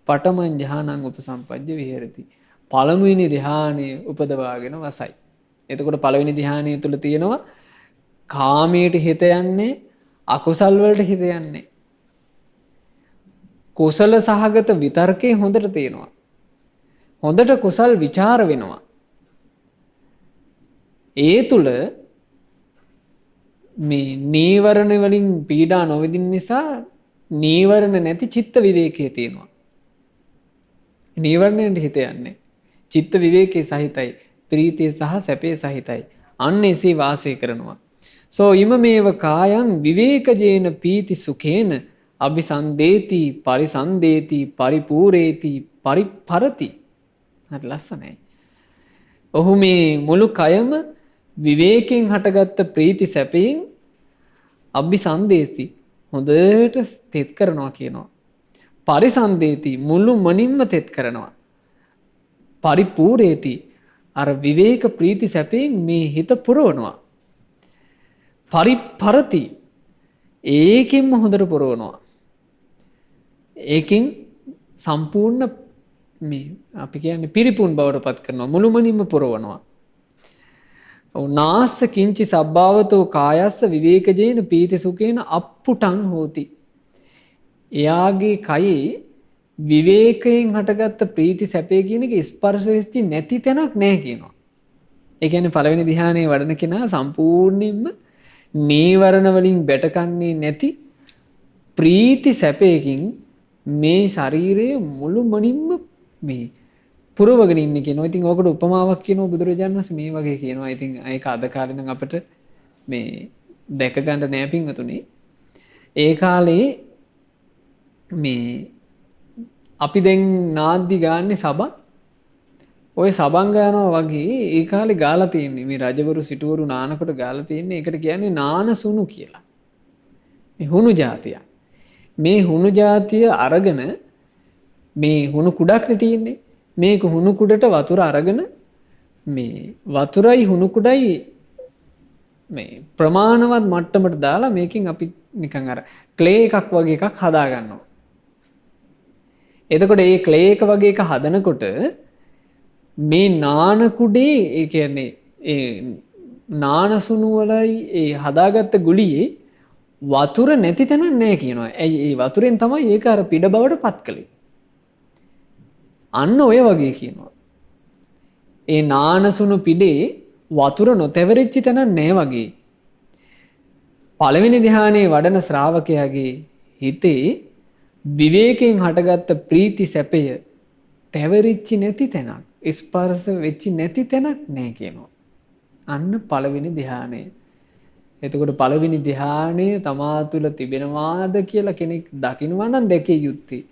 පඨමං ඥානං උපසම්පජ්ජ විහෙරති. පළමුවෙනි ධ්‍යානය උපදවාගෙන වසයි. එතකොට පළවෙනි ධ්‍යානය තුල තියෙනවා කාමයට හිත යන්නේ, අකුසල් වලට හිත යන්නේ. කුසල සහගත විතර්කේ හොඳට තියෙනවා. හොඳට කුසල් ਵਿਚාර වෙනවා. ඒ තුල මේ නීවරණ වලින් පීඩා නොවිඳින නිසා නීවරණ නැති චිත්ත විවේකයේ තියෙනවා. නීවරණයට හිත යන්නේ. චිත්ත විවේකයේ සහිතයි, ප්‍රීතිය සහ සැපේ සහිතයි. අන්න එසේ වාසය කරනවා. සෝ ඉමමේව කායං විවේකජේන පීති සුඛේන අபிසන්දේති පරිසන්දේති පරිපූරේති පරිපරති. හරි ලස්සනයි. ඔහු මේ මුළු කයම විවේකයෙන් හටගත්ත ප්‍රීති සැපයෙන් අபிසන්දේති හොඳට තෙත් කරනවා කියනවා. පරිසන්දේති මුළු මනින්ම තෙත් කරනවා. පරිපූරේති අර විවේක ප්‍රීති සැපයෙන් මේ හිත පුරවනවා. පරිපරති ඒකින්ම හොඳට පුරවනවා. ඒකින් සම්පූර්ණ මේ අපි කියන්නේ පිරිපුන් බවට පත් කරනවා, මුළුමනින්ම පුරවනවා. නාස්ස කිංචි සබ්භාවතෝ කායස්ස විවේකජේන පීති සුඛේන අප්පුටං හෝති. එයාගේ කයේ විවේකයෙන් හටගත්ත ප්‍රීති සැපේ කියන එක ස්පර්ශ වෙච්චි නැති තැනක් නැහැ කියනවා. ඒ කියන්නේ පළවෙනි ධ්‍යානයේ වඩන කෙනා සම්පූර්ණයෙන්ම නීවරණ වලින් බැටකන්නේ නැති ප්‍රීති සැපයකින් මේ ශරීරයේ මුළුමනින්ම මේ පුරවගෙන ඉන්නේ කියනවා. ඉතින් ඕකට උපමාවක් කියනවා බුදුරජාණන් වහන්සේ මේ වගේ කියනවා. ඉතින් ඒක අද කාලේ නම් අපිට මේ දැක ගන්න නෑ පින්වතුනි. ඒ කාලේ මේ අපි දැන් නාද්දි ගාන්නේ සබන්. ඔය සබන් ගන්නවා වගේ ඒ කාලේ ගාලා තියෙන්නේ මේ රජවරු සිටවරු නානකොට ගාලා තියෙන්නේ. ඒකට කියන්නේ නානසුණු කියලා. මේ හුණු జాතිය. මේ හුණු జాතිය අරගෙන මේ හුණු කුඩක්නේ තියෙන්නේ. මේක හුණු කුඩට වතුර අරගෙන මේ වතුරයි හුණු කුඩයි මේ ප්‍රමාණවත් මට්ටමට දාලා මේකෙන් අපි නිකන් අර ක්ලේ එකක් වගේ එකක් හදා ගන්නවා. එතකොට මේ ක්ලේ එක වගේ එක හදනකොට මේ නාන කුඩේ ඒ කියන්නේ ඒ නානසුණු වලයි ඒ හදාගත්ත ගුලියේ වතුර නැති තැනක් නැහැ කියනවා. ඇයි ඒ වතුරෙන් තමයි ඒක අර පිඩ බවට පත් කළේ. අන්න ඔය වගේ කියනවා. ඒ නානසුණු පිඩේ වතුර නොතැවරිච්ච තැනක් නැහැ වගේ. පළවෙනි ධ්‍යානයේ වඩන ශ්‍රාවකයාගේ හිතේ විවේකයෙන් හටගත්ත ප්‍රීති සැපය තැවරිච්ච නැති තැනක්, ස්පර්ශ වෙච්ච නැති තැනක් නැහැ කියනවා. අන්න පළවෙනි ධ්‍යානය. එතකොට පළවෙනි ධ්‍යානය තමා තුළ තිබෙනවාද කියලා කෙනෙක් දකිනවා නම් දැකිය යුත්තේ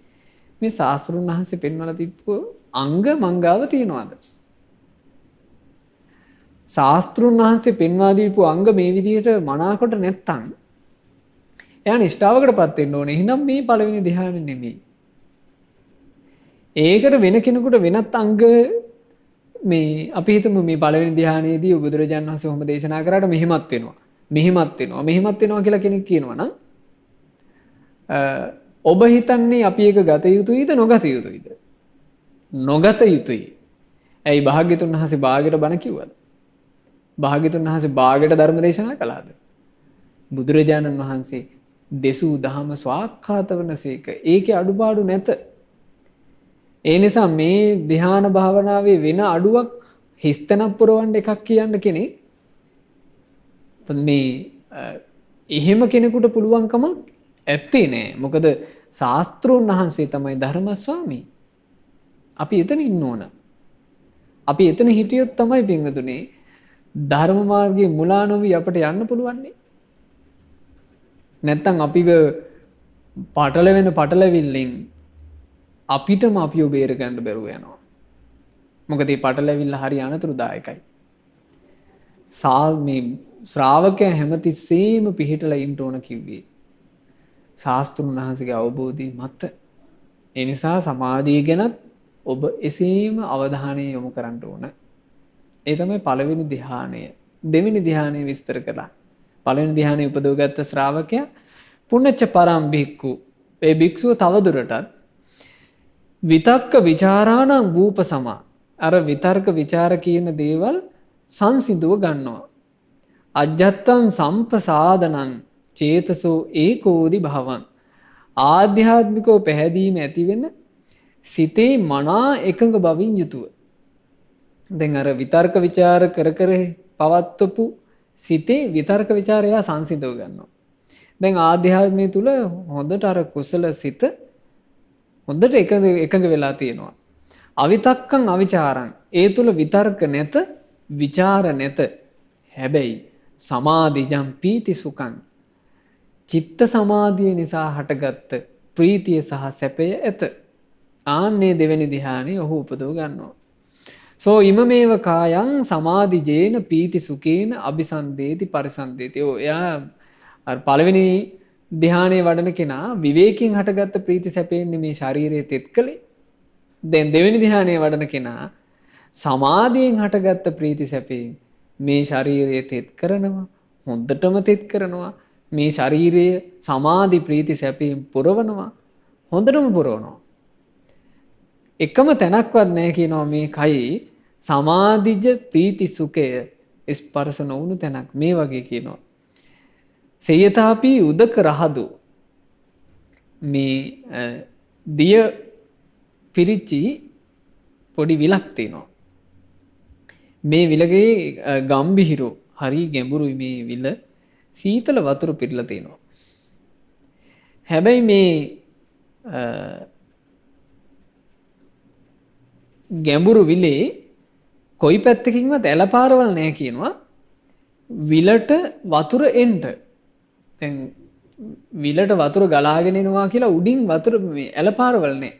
මේ ශාස්ත්‍රුන් වහන්සේ පෙන්වලා තිබ්බ අංග මංගාව තියනවාද? ශාස්ත්‍රුන් වහන්සේ පෙන්වා දීපු අංග මේ විදිහට මනාකොට නැත්තම් එයා නිෂ්ඨාවකටපත් වෙන්න ඕනේ. එහෙනම් මේ පළවෙනි ධ්‍යානෙ නෙමෙයි. ඒකට වෙන කෙනෙකුට වෙනත් අංග මේ අපි හිතමු මේ පළවෙනි ධ්‍යානයේදී බුදුරජාණන් වහන්සේ ඔහොම දේශනා කරාට මෙහිමත් වෙනවා. මෙහිමත් වෙනවා. මෙහිමත් වෙනවා කියලා කෙනෙක් කියනවා නම් ඔබ හිතන්නේ අපි ඒක ගත යුතුයිද නොගත යුතුයිද? නොගත යුතුයි. ඇයි භාග්‍යතුන් වහන්සේ බාගෙට බණ කිව්වද? භාග්‍යතුන් වහන්සේ බාගෙට ධර්ම දේශනා කළාද? බුදුරජාණන් වහන්සේ දෙසූ දහම ස්වාක්ඛාත වනසේක. ඒකේ අඩුපාඩු නැත. ඒ නිසා මේ ධ්‍යාන භාවනාවේ වෙන අඩුවක් හිස්තනක් පුරවන්න එකක් කියන්න කෙනෙක් මේ එහෙම කෙනෙකුට පුළුවන්කම ඇත්තේ නෑ. මොකද ශාස්ත්‍රෝන් වහන්සේ තමයි ධර්ම ස්වාමී. අපි එතන ඉන්න ඕන. අපි එතන හිටියොත් තමයි පින්වතුනි ධර්ම මාර්ගයේ මුලා නොවි අපට යන්න පුළුවන්නේ. නැත්තම් අපිව පටලැවිල්ලෙන් අපිටම අපිව බේර ගන්න බැරුව යනවා. මොකද මේ පටලැවිල්ල හරි අනතුරුදායකයි. මේ ශ්‍රාවකයා හැමතිස්සෙම පිහිටලා ඉන්න ඕන කිව්වේ ශාස්ත්‍රුන් වහන්සේගේ අවබෝධය මත. ඒ නිසා සමාධිය ගැනත් ඔබ එසේම අවධානය යොමු කරන්න ඕන. ඒ තමයි පළවෙනි ධ්‍යානය. දෙවෙනි ධ්‍යානය විස්තර කළා. පළවෙනි ධ්‍යානය උපදවගත්ත ශ්‍රාවකයා පුණච්ච පරම් භික්ඛු. ඒ භික්ෂුව තවදුරටත් විතක්ක ਵਿਚාරාණං වූප සමා. අර විතර්ක ਵਿਚාර කියන දේවල් සංසිඳුව ගන්නවා. අජ්ජත්තං සම්පසාදනං චේතසෝ ඒකෝදි භවං. ආධ්‍යාත්මිකව පැහැදීම ඇති වෙන සිතේ මනා එකඟ බවින් යුතුව. දැන් අර විතර්ක ਵਿਚාර කර කර පවත්වපු සිතේ විතර්ක ਵਿਚාරය සංසිඳව ගන්නවා. දැන් ආධ්‍යාත්මය තුල හොඳට අර කුසල සිත හොඳට එකඟ වෙලා තියෙනවා. අවිතක්කං අවිචාරං. ඒ තුල විතර්ක නැත, විචාර නැත. හැබැයි සමාධිජං පීති සුඛං. චිත්ත සමාධිය නිසා හටගත්ත ප්‍රීතිය සහ සැපය ඇත. ආන්නේ දෙවෙනි ධ්‍යානෙ ඔහු උපදව ගන්නවා. සෝ ඉමමේව කායං සමාධිජේන පීති සුඛේන අபிසන්දේති පරිසන්දේති. එයා අර පළවෙනි ධ්‍යානයේ වඩන කෙනා විවේකයෙන් හටගත්ත ප්‍රීති සැපයෙන් මේ ශරීරය තෙත් කළේ. දැන් දෙවෙනි ධ්‍යානයේ වඩන කෙනා සමාධියෙන් හටගත්ත ප්‍රීති සැපයෙන් මේ ශරීරය තෙත් කරනවා. හොඳටම තෙත් කරනවා. මේ ශරීරය සමාධි ප්‍රීති සැපයෙන් පුරවනවා. හොඳටම පුරවනවා. එකම තැනක්වත් නැහැ කියනවා මේ කයි සමාධිජ ප්‍රීති සුඛය ස්පර්ශ නොවුණු තැනක් මේ වගේ කියනවා. සේයතාපි උදක රහදු. මේ දිය පිරිච්චි පොඩි විලක් තියෙනවා. මේ විලගේ ගම්බිහිරු හරි ගැඹුරුයි. මේ විල සීතල වතුර පිරලා තියෙනවා. හැබැයි මේ ගැඹුරු විලේ කොයි පැත්තකින්වත් ඇලපාරවල් නැහැ කියනවා. විලට වතුර එන්න. දැන් විලට වතුර ගලාගෙන එනවා කියලා උඩින් වතුර මේ ඇලපාරවල් නැහැ.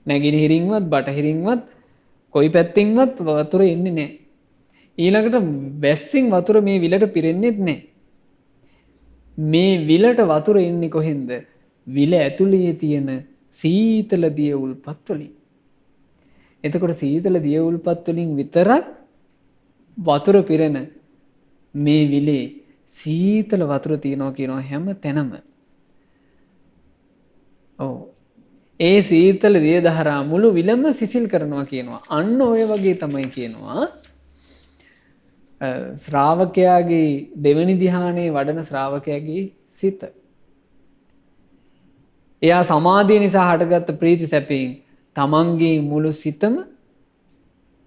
නැගිනහිරින්වත් බටහිරින්වත් කොයි පැත්තින්වත් වතුර එන්නේ නැහැ. ඊළඟට වැස්සෙන් වතුර මේ විලට පිරෙන්නේත් නැහැ. මේ විලට වතුර එන්නේ කොහෙන්ද? විල ඇතුලේ තියෙන සීතල දිය උල්පත් වලින්. එතකොට සීතල දිය උල්පත් වලින් විතරක් වතුර පිරෙන මේ විලේ සීතල වතුර තියෙනවා කියනවා හැම තැනම. ඔව්. ඒ සීතල දිය දහරා මුළු විලම සිසිල් කරනවා කියනවා. අන්න ඔය වගේ තමයි කියනවා ශ්‍රාවකයාගේ දෙවෙනි ධ්‍යානයේ වඩන ශ්‍රාවකයාගේ සිත. එයා සමාධිය නිසා හටගත්ත ප්‍රීති සැපයෙන් තමන්ගේ මුළු සිතම,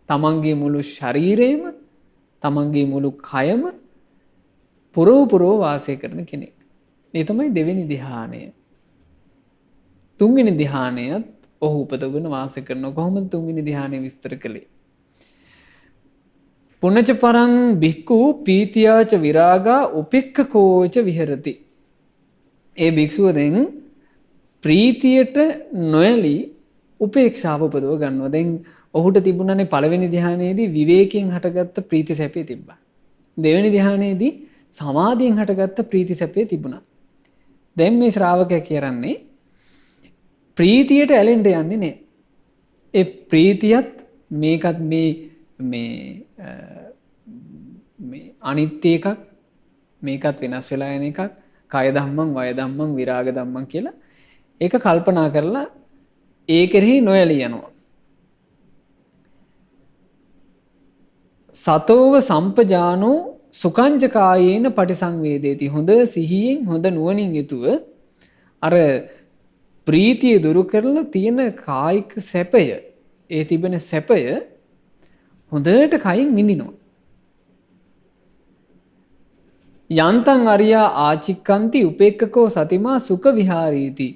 තමන්ගේ මුළු ශරීරයම, තමන්ගේ මුළු කයම පුරව වාසය කරන කෙනෙක්. ඒ තමයි දෙවෙනි ධ්‍යානය. තුන්වෙනි ධ්‍යානයත් ඔහු උපදවගෙන වාසය කරනවා. කොහොමද තුන්වෙනි ධ්‍යානය විස්තර කළේ? පුනච පරං භික්ඛු පීතියාච විරාගා උපෙක්ඛකෝච විහෙරති. ඒ භික්ෂුව දැන් ප්‍රීතියට නොයලී උපේක්ෂාව උපදව ගන්නවා. දැන් ඔහුට තිබුණානේ පළවෙනි ධ්‍යානයේදී විවේකයෙන් හටගත්ත ප්‍රීති සැපේ තිබ්බා. දෙවෙනි ධ්‍යානයේදී සමාධියෙන් හටගත්ත ප්‍රීති සැපේ තිබුණා. දැන් මේ ශ්‍රාවකයා කියන්නේ ප්‍රීතියට ඇලෙන්න යන්නේ නැහැ. ඒ ප්‍රීතියත් මේකත් මේ අනිත්‍ය එකක්, මේකත් වෙනස් වෙලා යන එකක්, කය ධම්මං, වය ධම්මං, විරාග ධම්මං කියලා ඒක කල්පනා කරලා ඒ කෙරෙහි නොයලී යනවා. සතෝව සම්පජානෝ සුකංජ කායේන පටිසංවේදේති. හොඳ සිහියෙන් හොඳ නුවණින් යුතුව අර ප්‍රීතිය දුරු කරලා තියෙන කායික සැපය, ඒ තිබෙන සැපය හොඳට කයින් විඳිනවා. යන්තං අරියා ආචික්කන්ති උපේක්ඛකෝ සතිමා සුඛ විහාරීති.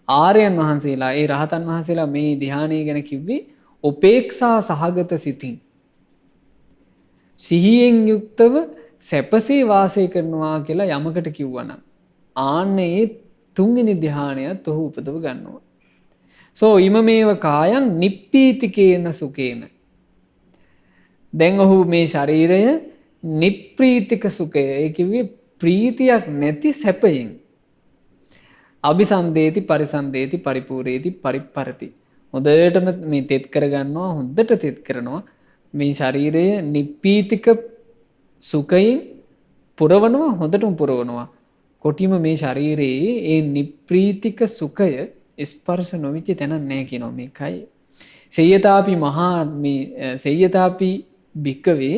ආර්යයන් වහන්සේලා, ඒ රහතන් වහන්සේලා මේ ධ්‍යානය ගැන කිව්වේ උපේක්ෂා සහගත සිතින් සිහියෙන් යුක්තව සැපසේ වාසය කරනවා කියලා යමකට කිව්වනම් ආන්නේ තුන්වෙනි ධ්‍යානයත් ඔහු උපදව ගන්නවා. සෝ ඉමමේව කායං නිප්පීතිකේන සුකේන. දැන් ඔහු මේ ශරීරය නිප්‍රීතික සුඛය, ඒ කිව්වේ ප්‍රීතියක් නැති සැපයෙන් අபிසන්දේති පරිසන්දේති පරිපූර්ණේති පරිප්පරති. හොඳටම මේ තෙත් කරගන්නවා, හොඳට තෙත් කරනවා. මේ ශරීරය නිප්පීතික සුඛයෙන් පුරවනවා, හොඳටම පුරවනවා. කොටිම මේ ශරීරයේ ඒ නිප්‍රීතික සුඛය ස්පර්ශ නොවිච්ච තැනක් නැහැ කියනවා මේකයි. සේයතාපි මහා මේ සේයතාපි භික්කවේ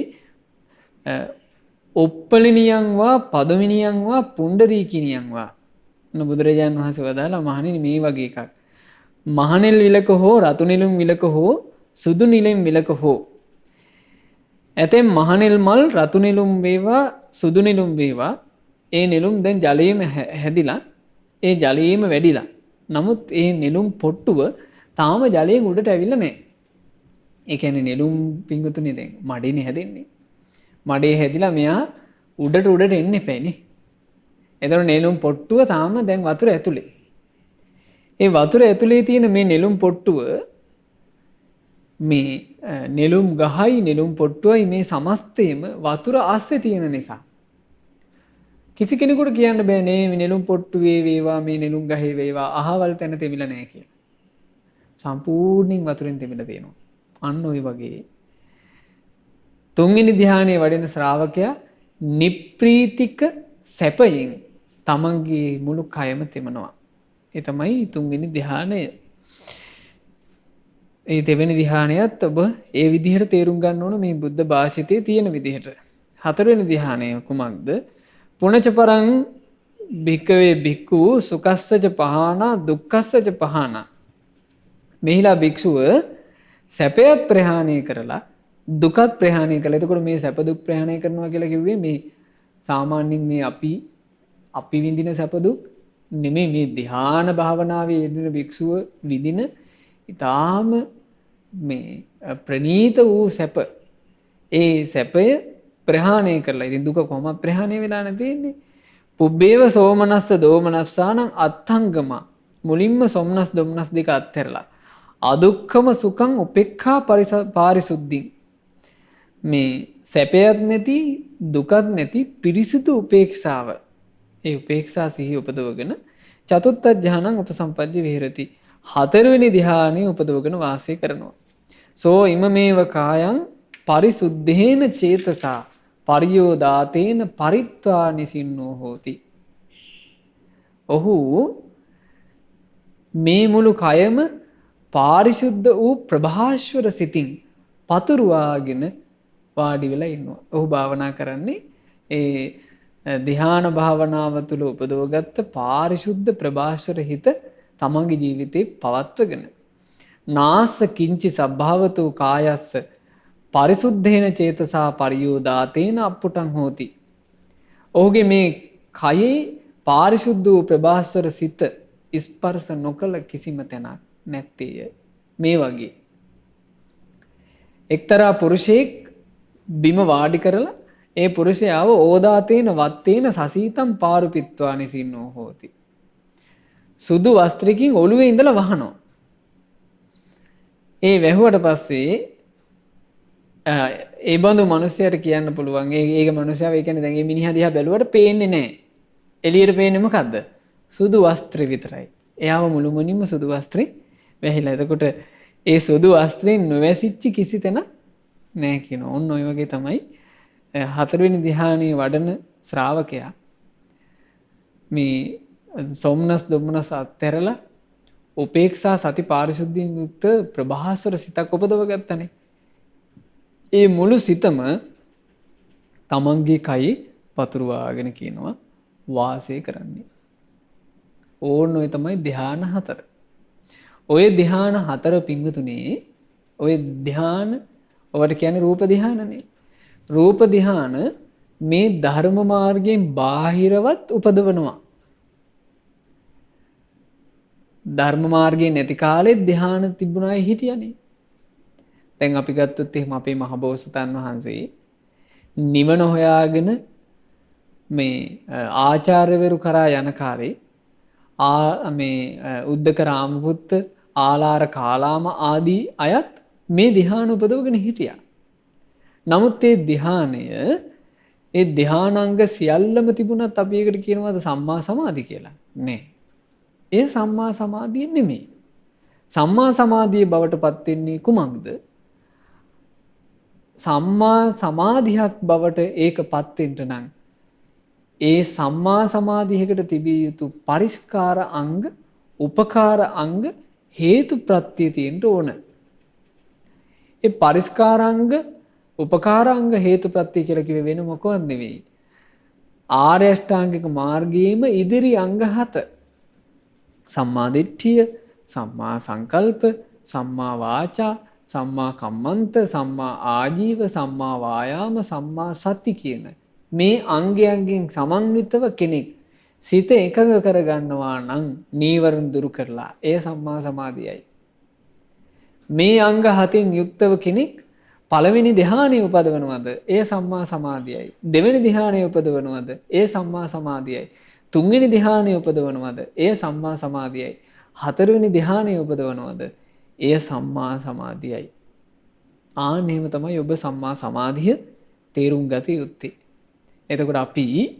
ඔප්පලිනියන් වා පදමිනියන් වා පුණ්ඩරීකිනියන් වා. බුදුරජාණන් වහන්සේ වදාලා මහණෙනි මේ වගේ එකක්. මහනෙල් විලක හෝ රතු නිලුම් විලක හෝ සුදු නිලෙම් විලක හෝ. ඇතැම් මහනෙල් මල් රතු නිලුම් වේවා සුදු නිලුම් වේවා, ඒ නිලුම් දැන් ජලයේම හැදිලා ඒ ජලයේම වැඩිලා. නමුත් ඒ නිලුම් පොට්ටුව තාම ජලයෙන් උඩට ඇවිල්ලා නැහැ. ඒ කියන්නේ නිලුම් පිංගුතුනේ දැන් මඩේනේ හැදෙන්නේ. මඩේ හැදිලා මෙයා උඩට එන්න එපෑනේ. එතකොට නෙළුම් පොට්ටුව තාම දැන් වතුර ඇතුලේ. ඒ වතුර ඇතුලේ තියෙන මේ නෙළුම් පොට්ටුව, මේ නෙළුම් ගහයි නෙළුම් පොට්ටුවයි මේ සමස්තයම වතුර ආස්සේ තියෙන නිසා කිසි කෙනෙකුට කියන්න බෑ නේ මේ නෙළුම් පොට්ටුවේ වේවා මේ නෙළුම් ගහේ වේවා අහවල් තැන තෙමිලා නැහැ කියලා. සම්පූර්ණයෙන් වතුරෙන් තෙමිලා තියෙනවා. අන්න ওই වගේ තුන්වෙනි ධ්‍යානයේ වඩෙන ශ්‍රාවකයා නිප්‍රීතික සැපයෙන් තමන්ගේ මුළු කයම තෙමනවා. ඒ තමයි තුන්වෙනි ධ්‍යානය. ඒ දෙවෙනි ධ්‍යානයත් ඔබ ඒ විදිහට තේරුම් ගන්න ඕන මේ බුද්ධ භාෂිතයේ තියෙන විදිහට. හතරවෙනි ධ්‍යානය කුමක්ද? පුනච පරං භික්කවේ භික්ඛු සුකස්සච පහානා දුක්ඛස්සච පහානා. මෙහිලා භික්ෂුව සැපයත් ප්‍රහාණය කරලා දුකත් ප්‍රහාණය කළා. එතකොට මේ සැප දුක් ප්‍රහාණය කරනවා කියලා කිව්වේ මේ සාමාන්‍යයෙන් මේ අපි විඳින සැප දුක් නෙමෙයි, මේ ධ්‍යාන භාවනාවේ යෙදෙන භික්ෂුව විඳින ඊටාම මේ ප්‍රණීත වූ සැප. ඒ සැපය ප්‍රහාණය කරලා. ඉතින් දුක කොහොමද ප්‍රහාණය වෙලා නැතින්නේ? පුබ්බේව සෝමනස්ස දෝමනස්සානං අත්ථංගම. මුලින්ම සොම්නස් දොම්නස් දෙක අත්හැරලා අදුක්ඛම සුඛං උපේක්ඛා පාරිසුද්ධින්. මේ සැපයත් නැති දුකත් නැති පිරිසිදු උපේක්ෂාව, ඒ උපේක්ෂා සිහිය උපදවගෙන චතුත්ථ ධානං උපසම්පජ්ජ විහෙරති. හතරවෙනි ධ්‍යානෙ උපදවගෙන වාසය කරනවා. සෝ ඉමමේව කායං පරිසුද්ධේන චේතසා පරියෝදාතේන පරිත්වා නිසින්නෝ හෝති. ඔහු මේ මුළු කයම පාරිශුද්ධ වූ ප්‍රභාස්වර සිතින් පතුරුවාගෙන වාඩි වෙලා ඉන්නවා. ඔහු භාවනා කරන්නේ ඒ ධ්‍යාන භාවනාව තුළ උපදවගත්ත පාරිශුද්ධ ප්‍රභාස්වර හිත තමන්ගේ ජීවිතේ පවත්වගෙන. නාස්ස කිංචි සබ්භාවතු කායස්ස පරිසුද්ධේන චේතසා පරියෝදාතේන අප්පුටං හෝති. ඔහුගේ මේ කයේ පාරිශුද්ධ වූ ප්‍රභාස්වර සිත ස්පර්ශ නොකළ කිසිම තැනක් නැත්තේය. මේ වගේ එක්තරා පුරුෂයෙක් බිම වාඩි කරලා ඒ පුරුෂයාව ඕදාතේන වත්තේන සසීතම් පාරුපිත්වා නිසින්නෝ හෝති. සුදු වස්ත්‍රකින් ඔළුවේ ඉඳලා වහනවා. ඒ වැහුවට පස්සේ ඒ බඳු මිනිසයාට කියන්න පුළුවන් ඒක මිනිසයා ඒ කියන්නේ දැන් මේ මිනිහා දිහා බැලුවට පේන්නේ නැහැ. එළියට පේන්නේ මොකද්ද? සුදු වස්ත්‍රය විතරයි. එයාව මුළුමනින්ම සුදු වස්ත්‍රේ වැහිලා. එතකොට ඒ සුදු වස්ත්‍රයෙන් නොවැසිච්ච කිසි තැනක් නැහැ කියනවා. ඔන්න ඔය වගේ තමයි හතරවෙනි ධ්‍යානයේ වඩන ශ්‍රාවකයා මේ සොම්නස් දුම්නස් අත්හැරලා උපේක්ෂා සති පාරිශුද්ධියෙන් යුක්ත ප්‍රභාස්වර සිතක් උපදව ගත්තනේ. ඒ මුළු සිතම තමන්ගේ කයි පතුරවාගෙන කියනවා වාසය කරන්නේ. ඕන්න ඔය තමයි ධ්‍යාන 4. ඔය ධ්‍යාන 4 පිංගුතුනේ ඔය ධ්‍යාන ඔවට කියන්නේ රූප ධ්‍යානනේ. රූප ධ්‍යාන මේ ධර්ම මාර්ගයෙන් බාහිරවත් උපදවනවා. ධර්ම මාර්ගයේ නැති කාලෙත් ධ්‍යාන තිබුණායි හිටියනේ. දැන් අපි ගත්තොත් එහෙම අපේ මහබෝසතන් වහන්සේ නිවන හොයාගෙන මේ ආචාර්යවරු කරා යන කාලේ මේ උද්දක රාමපුත්ත ආලාර කාලාම ආදී අයත් මේ ධ්‍යාන උපදවගෙන හිටියා. නමුත් ඒ ධ්‍යානය ඒ ධ්‍යානාංග සියල්ලම තිබුණත් අපි ඒකට කියනවාද සම්මා සමාධි කියලා? නෑ. ඒ සම්මා සමාධිය නෙමෙයි. සම්මා සමාධිය බවට පත් වෙන්නේ කුමක්ද? සම්මා සමාධියක් බවට ඒකපත් වෙන්න නම් ඒ සම්මා සමාධියකට තිබිය යුතු පරිස්කාර අංග, උපකාර අංග, හේතු ප්‍රත්‍ය තියෙන්න ඕන. ඒ පරිස්කාරාංග, උපකාරාංග, හේතු ප්‍රත්‍ය කියලා කිව්වේ වෙන මොකවත් නෙවෙයි. ආර්ය අෂ්ටාංගික මාර්ගයේම ඉදිරි අංග 7. සම්මා දිට්ඨිය, සම්මා සංකල්ප, සම්මා වාචා, සම්මා කම්මන්ත, සම්මා ආජීව, සම්මා වායාම, සම්මා සති කියන මේ අංගයන්ගෙන් සමන්විතව කෙනෙක් සිත එකඟ කරගන්නවා නම් නීවරණ දුරු කරලා එය සම්මා සමාධියයි. මේ අංග 7න් යුක්තව කෙනෙක් පළවෙනි ධ්‍යානෙ උපදවනවද එය සම්මා සමාධියයි. දෙවෙනි ධ්‍යානෙ උපදවනවද එය සම්මා සමාධියයි. තුන්වෙනි ධ්‍යානෙ උපදවනවද එය සම්මා සමාධියයි. හතරවෙනි ධ්‍යානෙ උපදවනවද එය සම්මා සමාධියයි. ආන් එහෙම තමයි ඔබ සම්මා සමාධිය තේරුම් ගත යුත්තේ. එතකොට අපි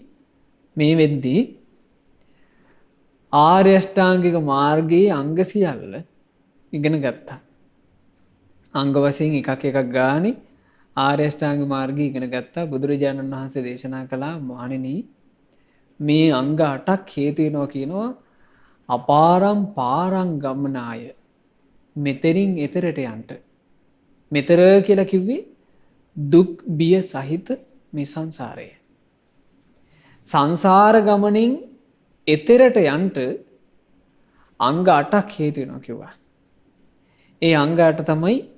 මේ වෙද්දී ආර්ය අෂ්ටාංගික මාර්ගයේ අංග සියල්ල ඉගෙන ගත්තා. අංග වශයෙන් එකක් එකක් ගානේ ආර්ය අෂ්ටාංග මාර්ගය ඉගෙන ගත්තා. බුදුරජාණන් වහන්සේ දේශනා කළා මහණෙනි මේ අංග 8ක් හේතු වෙනවා කියනවා අපාරම් පාරං ගමනාය මෙතරින් එතරට යන්න. මෙතර කියලා කිව්වේ දුක් බිය සහිත මේ සංසාරය. සංසාර ගමනින් එතරට යන්න අංග 8ක් හේතු වෙනවා කිව්වා. ඒ අංග 8 තමයි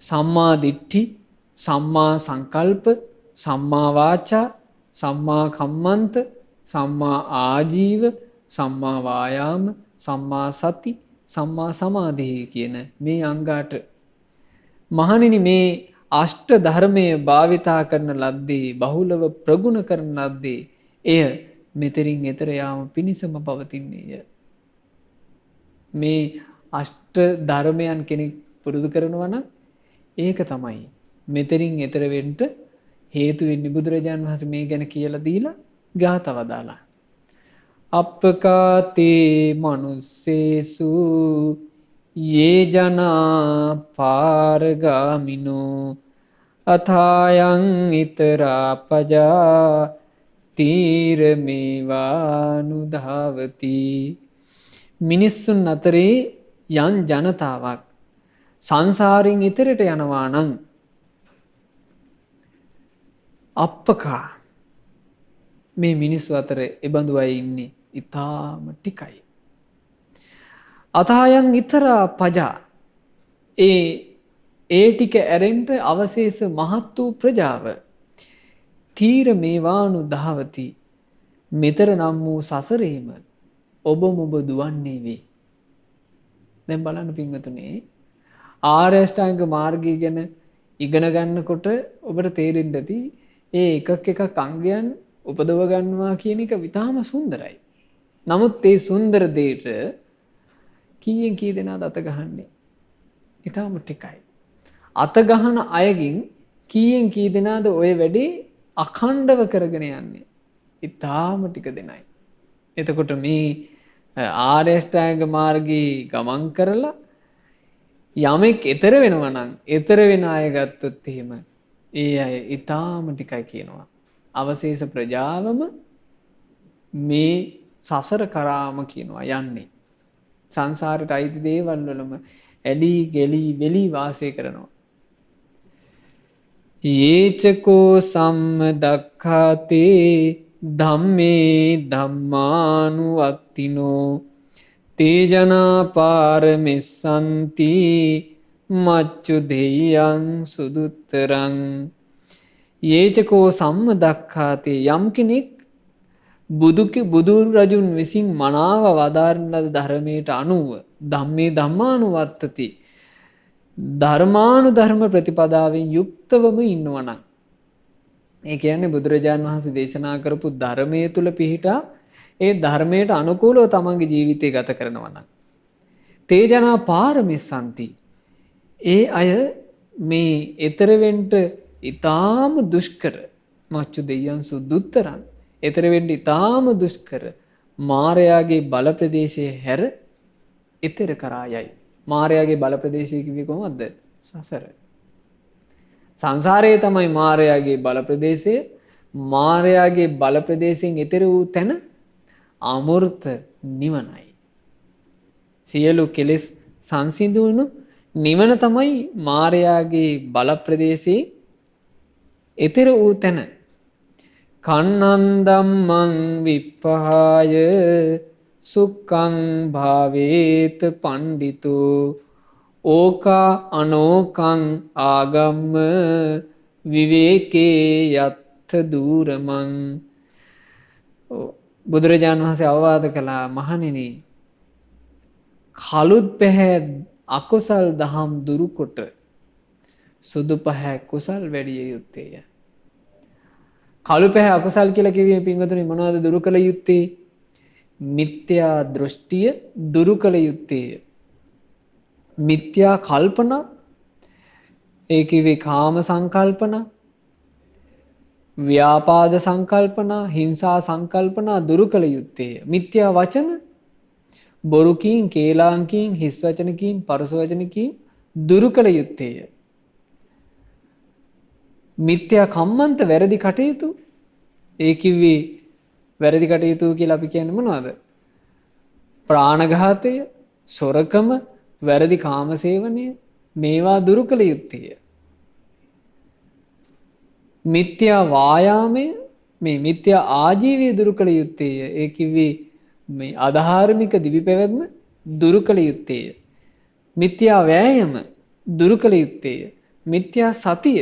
සම්මා දිට්ඨි, සම්මා සංකල්ප, සම්මා වාචා, සම්මා කම්මන්ත, සම්මා ආජීව, සම්මා වායාම, සම්මා සති, සම්මා සමාධි කියන මේ අංග 8. මහණෙනි මේ අෂ්ට ධර්මයේ භාවිතා කරන ලද්දේ බහුලව ප්‍රගුණ කරන ලද්දේ එය මෙතරින් එතර යාම පිණිසම පවතින්නේය. මේ අෂ්ට ධර්මයන් කෙනෙක් පුරුදු කරනවා නම් ඒක තමයි මෙතරින් එතර වෙන්න හේතු වෙන්නේ. බුදුරජාණන් වහන්සේ මේ ගැන කියලා දීලා ගාතව දාලා. අප්පකාතේ මනුස්සේසු යේ ජනා පාරගාමිනෝ අථායන් ිතරා පජා තීරමේවානුධාවති. මිනිස්සුන් අතරේ යම් ජනතාවක් සංසාරින් ඉතරට යනවා නම් අප්පකා මේ මිනිස්සු අතර එබඳු අය ඉන්නේ ඊටාම ටිකයි. අතහයන් ඊතරා පජා ඒ ටික ඇරෙන්න අවශේෂ මහත් වූ ප්‍රජාව තීර මේවානු දහවති මෙතර නම් වූ සසරේම ඔබ මොබ දුවන්නේ වේ. දැන් බලන්න පින්වතුනි ආර්ය අෂ්ටාංග මාර්ගය ගැන ඉගෙන ගන්නකොට ඔබට තේරෙන්න ඇති ඒ එකක් එකක් අංගයන් උපදව ගන්නවා කියන එක විතාම සුන්දරයි. නමුත් ඒ සුන්දර දෙයට කීයෙන් කී දෙනාද අත ගහන්නේ? ඊටම ටිකයි. අත ගහන අයගෙන් කීයෙන් කී දෙනාද ඔය වැඩේ අඛණ්ඩව කරගෙන යන්නේ? ඊටම ටික දෙනයි. එතකොට මේ ආර්ය අෂ්ටාංග මාර්ගයේ ගමන් කරලා යමෙක් ඊතර වෙනවා නම් ඊතර වෙන අය ගත්තොත් එහෙම ඒ අය ඊටම ටිකයි කියනවා. අවශේෂ ප්‍රජාවම මේ සසර කරාම කියනවා යන්නේ. සංසාරයට අයිති දේවල් වලම ඇලී ගෙලී වෙලී වාසය කරනවා. යේචකෝ සම්මදක්ඛාතේ ධම්මේ ධම්මානුවත්තිනෝ තේජනා පාරමෙස්සන්ති මච්චු දෙයයන් සුදුත්තරං. යේචකෝ සම්මදක්ඛාතේ යම් කෙනෙක් බුදු රජුන් විසින් මනාව වදාරන ලද ධර්මයට අනුව ධම්මේ ධම්මානුවත්තති ධර්මානුධර්ම ප්‍රතිපදාවෙන් යුක්තවම ඉන්නවනම්, ඒ කියන්නේ බුදුරජාණන් වහන්සේ දේශනා කරපු ධර්මයේ තුල පිහිටා ඒ ධර්මයට අනුකූලව තමන්ගේ ජීවිතය ගත කරනවා නම් තේජනා පාරමිස්සන්ති, ඒ අය මේ ඊතර වෙන්න ඊටාම දුෂ්කර මච්චු දෙයයන් සුදුත්තරං, ඊතර වෙන්න ඊටාම දුෂ්කර මායාගේ බල ප්‍රදේශයේ හැර ඊතර කරා යයි. මායාගේ බල ප්‍රදේශය කිව්වේ කොහොමද? සසර. සංසාරයේ තමයි මායාගේ බල ප්‍රදේශය. මායාගේ බල ප්‍රදේශයෙන් ඊතර වූ තැන අමෘත නිවනයි. සියලු කෙලෙස් සංසිඳුණු නිවන තමයි මායාගේ බල ප්‍රදේශයේ ඊතර වූ තැන. කන්නන්දම්මං විප්පහාය සුක්ඛං භාවේත පණ්ඩිතෝ ඕකා අනෝකං ආගම්ම විවේකේ යත්ථ දූරමං. බුදුරජාණන් වහන්සේ අවවාද කළා, මහණෙනි, කළුත් පැහැ අකුසල් දහම් දුරුකොට සුදු පැහැ කුසල් වැඩිය යුත්තේය. කළු පැහැ අකුසල් කියලා කිව්වේ පින්වතුනි මොනවද දුරු කළ යුත්තේ? මිත්‍යා දෘෂ්ටිය දුරු කළ යුත්තේය. මිත්‍යා කල්පන, ඒ කිව්වේ කාම සංකල්පන, ව්‍යාපාද සංකල්පන, හිංසා සංකල්පන දුරු කළ යුත්තේය. මිත්‍යා වචන, බොරු කීම්, කේලාම් කීම්, හිස් වචන කීම්, පරුස වචන කීම් දුරු කළ යුත්තේය. මිත්‍යා කම්මන්ත වැරදි කටයුතු, ඒ කිව්වේ වැරදි කටයුතු කියලා අපි කියන්නේ මොනවද? ප්‍රාණඝාතය, සොරකම, වැරදි කාමසේවනය, මේවා දුරු කළ යුත්තේය. මිත්‍යා වායාමය, මේ මිත්‍යා ආජීවය දුරු කළ යුත්තේය. ඒ කිව්වේ මේ අධාර්මික දිවි පැවැත්ම දුරු කළ යුත්තේය. මිත්‍යා වෑයම දුරු කළ යුත්තේය. මිත්‍යා සතිය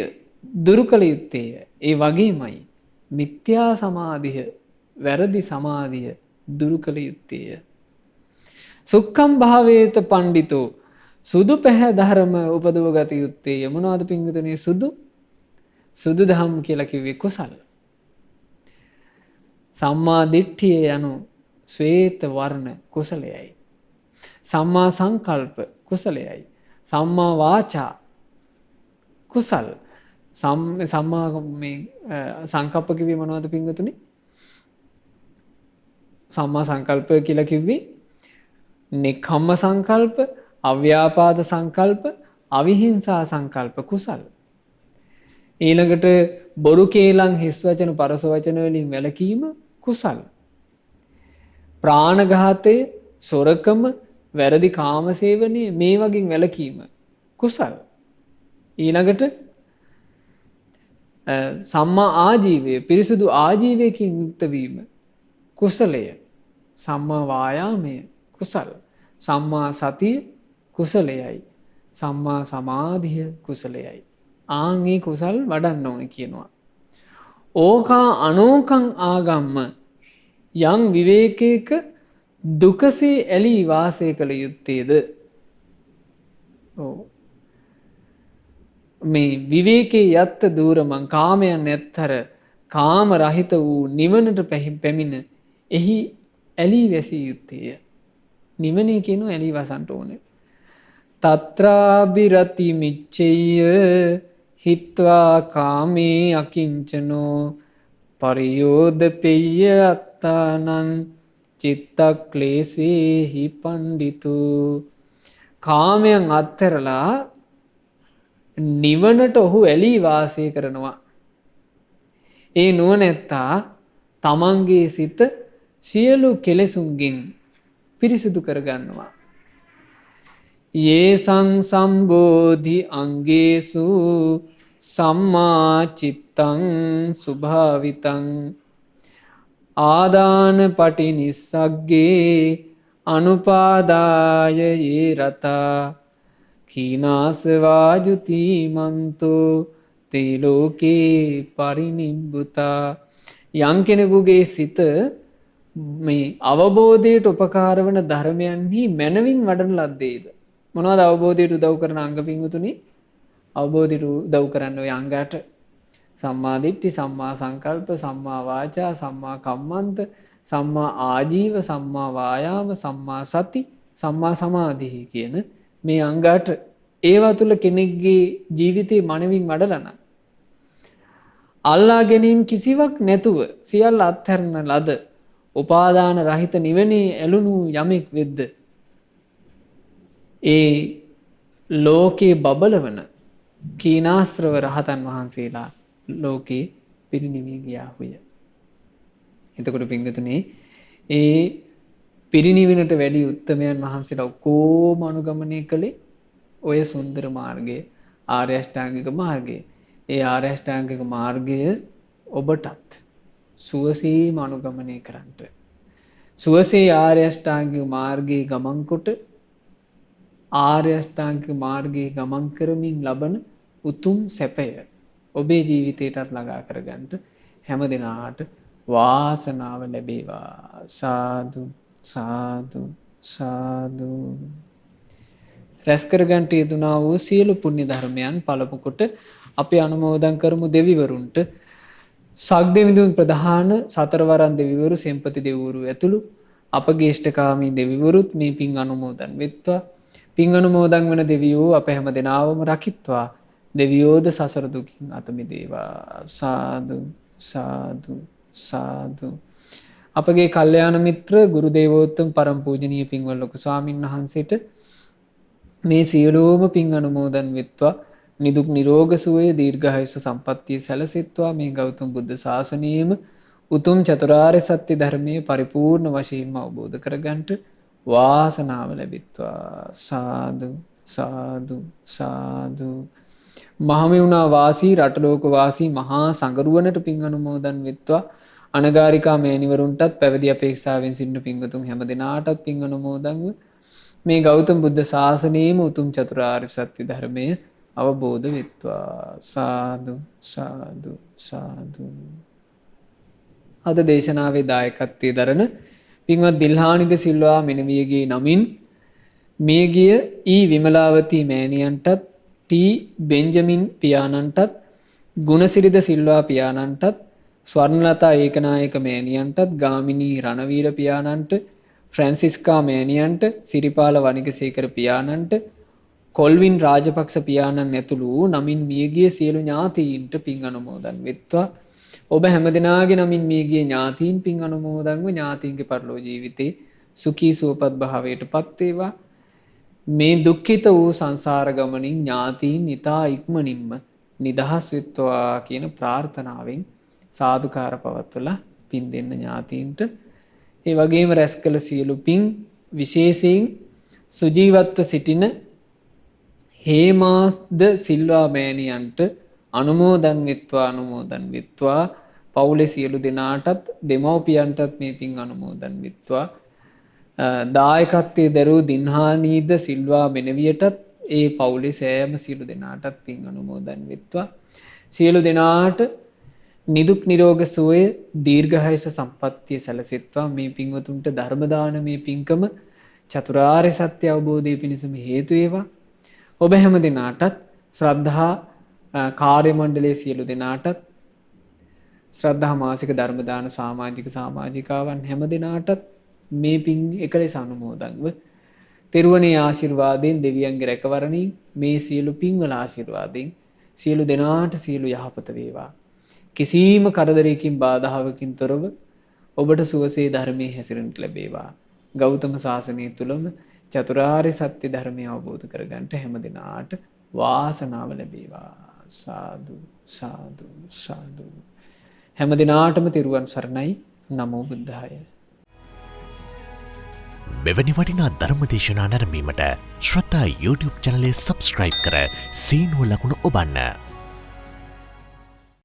දුරු කළ යුත්තේය. ඒ වගේමයි මිත්‍යා සමාධිය, වැරදි සමාධිය දුරු කළ යුත්තේය. සුක්ඛම් භාවේත පණ්ඩිතෝ සුදු පැහැ ධර්ම උපදව ගත යුත්තේය. මොනවද පින්විතනේ සුදු? සුදු දහම් කියලා කිව්වේ කුසල. සම්මා දිට්ඨිය යනු ශ්වේත වර්ණ කුසලයයි. සම්මා සංකල්ප කුසලයයි. සම්මා වාචා කුසල. සම්මා මේ සංකප්ප කිව්වේ මොනවද පින්වතුනි? සම්මා සංකල්ප කියලා කිව්වේ නෙක්ඛම්ම සංකල්ප, අව්‍යාපාද සංකල්ප, අවිහිංසා සංකල්ප කුසල. ඊළඟට බොරු කේලම්, හිස් වචන, පරස වචන වලින් වැළකීම කුසල. ප්‍රාණඝාතය, සොරකම, වැරදි කාමසේවනය මේ වගේ වැළකීම කුසල. ඊළඟට සම්මා ආජීවය, පිරිසුදු ආජීවයකින් යුක්ත වීම කුසලය. සම්මා වායාමය කුසල. සම්මා සතිය කුසලයයි. සම්මා සමාධිය කුසලයයි. ආන්ගේ කුසල් වඩන්න ඕන කියනවා. ඕකා අනෝකං ආගම්ම යං විවේකයක දුකසේ ඇලී වාසය කළ යුත්තේද. මේ විවේකේ යත්ත දූරමං කාමයන් නැත්තර කාම රහිත වූ නිවනට පැමිණ එහි ඇලී වැසිය යුත්තේය. නිවනේ කියනවා ඇලී වසන්ට ඕනේ. තත්‍රාබිරති මිච්ඡෙය්‍ය හිත්වා කාමේ අකිංචනෝ පරියෝදපෙය්‍ය අත්තානං චිත්තක්ලේශේහි පණ්ඩිතු. කාමයන් අත්හැරලා නිවනට ඔහු ඇලී වාසය කරනවා. ඒ නුවණැත්තා තමන්ගේ සිත සියලු කෙලෙසුන්ගෙන් පිරිසිදු කරගන්නවා. යේසං සම්බෝධි අංගේසු සම්මා චිත්තං සුභාවිතං ආදාන පටිනිස්සග්ගේ අනුපාදාය යේ රතා කීනාසවාජුතිමන්තෝ තේලෝකේ පරිනිබ්බුතා. යම් කෙනෙකුගේ සිත මේ අවබෝධයට උපකාර වන ධර්මයන්හි මනවින් වඩන ලද්දේද. මොනවද අවබෝධයට උදව් කරන අංග පිංගුතුනි? අවබෝධයට උදව් කරන්න ඔය අංගයට සම්මා දිට්ඨි, සම්මා සංකල්ප, සම්මා වාචා, සම්මා කම්මන්ත, සම්මා ආජීව, සම්මා වායාම, සම්මා සති, සම්මා සමාධි කියන මේ අංගයට ඒවා තුල කෙනෙක්ගේ ජීවිතේ මනවින් වඩලා නම් අල්ලා ගැනීම කිසිවක් නැතුව සියල්ල අත්හැරන ලද උපාදාන රහිත නිවනේ ඇලුණු යමෙක් වෙද්ද ඒ ලෝකේ බබලවන කීනාශ්‍රව රහතන් වහන්සේලා ලෝකේ පිරිනිවී ගියාහුය. එතකොට පින්වතුනි ඒ පිරිනිවෙනට වැඩි උත්තමයන් වහන්සේලා ඔක්කොම අනුගමනය කළේ ඔය සුන්දර මාර්ගය, ආර්ය අෂ්ටාංගික මාර්ගය. ඒ ආර්ය අෂ්ටාංගික මාර්ගය ඔබටත් සුවසේම අනුගමනය කරන්නට. සුවසේ ආර්ය අෂ්ටාංගික මාර්ගයේ ගමන් කොට ආර්ය අෂ්ටාංගික මාර්ගයේ ගමන් කරමින් ලබන උතුම් සැපය ඔබේ ජීවිතයටත් ළඟා කරගන්නට හැම දිනාට වාසනාව ලැබේවා. සාදු සාදු සාදු. රැස් කරගන්නට යෙදුනා වූ සියලු පුණ්‍ය ධර්මයන් පළමු කොට අපි අනුමෝදන් කරමු දෙවිවරුන්ට. සක්දෙවිඳුන් ප්‍රධාන සතරවරන් දෙවිවරු සෙන්පති දෙවිවරු ඇතුළු අපගේ ඉෂ්ඨකාමී දෙවිවරුත් මේ පින් අනුමෝදන් වෙත්වා. පින් අනුමෝදන් වන දෙවියෝ අප හැම දෙනාවම රකිත්වා. දෙවියෝද සසර දුකින් අත මිදේවා. සාදු සාදු සාදු. අපගේ කල්යාණ මිත්‍ර ගුරු දේවෝත්තම පරම පූජනීය පින්වල ලොකු ස්වාමින් වහන්සේට මේ සියලුම පින් අනුමෝදන් වෙත්වා. නිදුක් නිරෝග සුවය දීර්ඝායුෂ සම්පන්නිය සැලසෙත්වා. මේ ගෞතම බුද්ධ ශාසනයේම උතුම් චතුරාර්ය සත්‍ය ධර්මයේ පරිපූර්ණ වශයෙන්ම අවබෝධ කරගන්නට වාසනාව ලැබෙත්වා. සාදු සාදු සාදු. මහමෙවුනා වාසී රටලෝක වාසී මහා සංගරුවනට පින් අනුමෝදන් වෙත්වා. අනගාരികා මෑණිවරුන්ටත් පැවිදි අපේක්ෂාවෙන් සිටින පින්වතුන් හැම දිනාටත් පින් අනුමෝදන්ව මේ ගෞතම බුද්ධ ශාසනයේම උතුම් චතුරාර්ය සත්‍ය ධර්මයේ අවබෝධ වෙත්වා. සාදු සාදු සාදු. අද දේශනාවේ දායකත්වයේ දරන පින්වත් දිල්හානිද සිල්වා මෙනවියගේ නමින් මේගිය ඊ විමලාවතී මෑණියන්ටත් ටී බෙන්ජමින් පියාණන්ටත් ගුණසිරිද සිල්වා පියාණන්ටත් ස්වර්ණලතා ඒකනායක මෑණියන්ටත් ගාමිණී රණවීර පියාණන්ට ෆ්‍රැන්සිස්කා මෑණියන්ට සිරිපාල වනිකසේකර පියාණන්ට කොල්වින් රාජපක්ෂ පියාණන් ඇතුළු නමින් මියගිය සියලු ඥාතීන්ට පින් අනුමෝදන් වෙත්වා. ඔබ හැමදෙනාගේ නමින් මියගිය ඥාතීන් පින් අනුමෝදන්ව ඥාතීන්ගේ පරලෝ ජීවිතේ සුඛී සුවපත් භාවයට පත් වේවා. මේ දුක්ඛිත වූ සංසාර ගමනින් ඥාතීන් ඊතා ඉක්මනින්ම නිදහස් වෙත්වා කියන ප්‍රාර්ථනාවෙන් සාදුකාර පවත්වලා පින් දෙන්න ඥාතීන්ට. ඒ වගේම රැස් කළ සියලු පින් විශේෂයෙන් සුජීවත්ව සිටින හේමාස්ද සිල්වා මෑණියන්ට අනුමෝදන් වෙත්වා. පවුලේ සියලු දෙනාටත් දෙමව්පියන්ටත් මේ පින් අනුමෝදන් වෙත්වා. දායකත්වයේ දරූ දින්හානීද සිල්වා මෙනවියටත් ඒ පවුලේ සෑම සියලු දෙනාටත් පින් අනුමෝදන් වෙත්වා. සියලු දෙනාට නිදුක් නිරෝග සුවය දීර්ඝායුෂ සම්පන්නිය සැලසෙත්වා. මේ පින්වතුන්ට ධර්ම දානමේ පින්කම චතුරාර්ය සත්‍ය අවබෝධය පිණිසම හේතු වේවා. ඔබ හැම දිනාටත් ශ්‍රද්ධා කාර්ය මණ්ඩලයේ සියලු දෙනාටත් ශ්‍රද්ධා මාසික ධර්ම දාන සමාජිකාවන් හැම දිනාටත් මේ පින් එකලෙස අනුමෝදන්ව තෙරුවනේ ආශිර්වාදයෙන් දෙවියන්ගේ රැකවරණින් මේ සියලු පින්වල ආශිර්වාදයෙන් සියලු දෙනාට සියලු යහපත වේවා. කිසිම කරදරයකින් බාධාවකින් තොරව ඔබට සුවසේ ධර්මයේ හැසිරෙන්න ලැබේවා. ගෞතම සාසනය තුලම චතුරාර්ය සත්‍ය ධර්මය අවබෝධ කරගන්නට හැම දිනාට වාසනාව ලැබේවා. සාදු සාදු සාදු. හැම දිනාටම තෙරුවන් සරණයි. නමෝ බුද්ධාය. මෙවැනි වටිනා ධර්මදේශනා නැරඹීමට ශ්‍රද්ධා YouTube චැනලය සබස්ක්‍රයිබ් කර සීනුව ලකුණ ඔබන්න.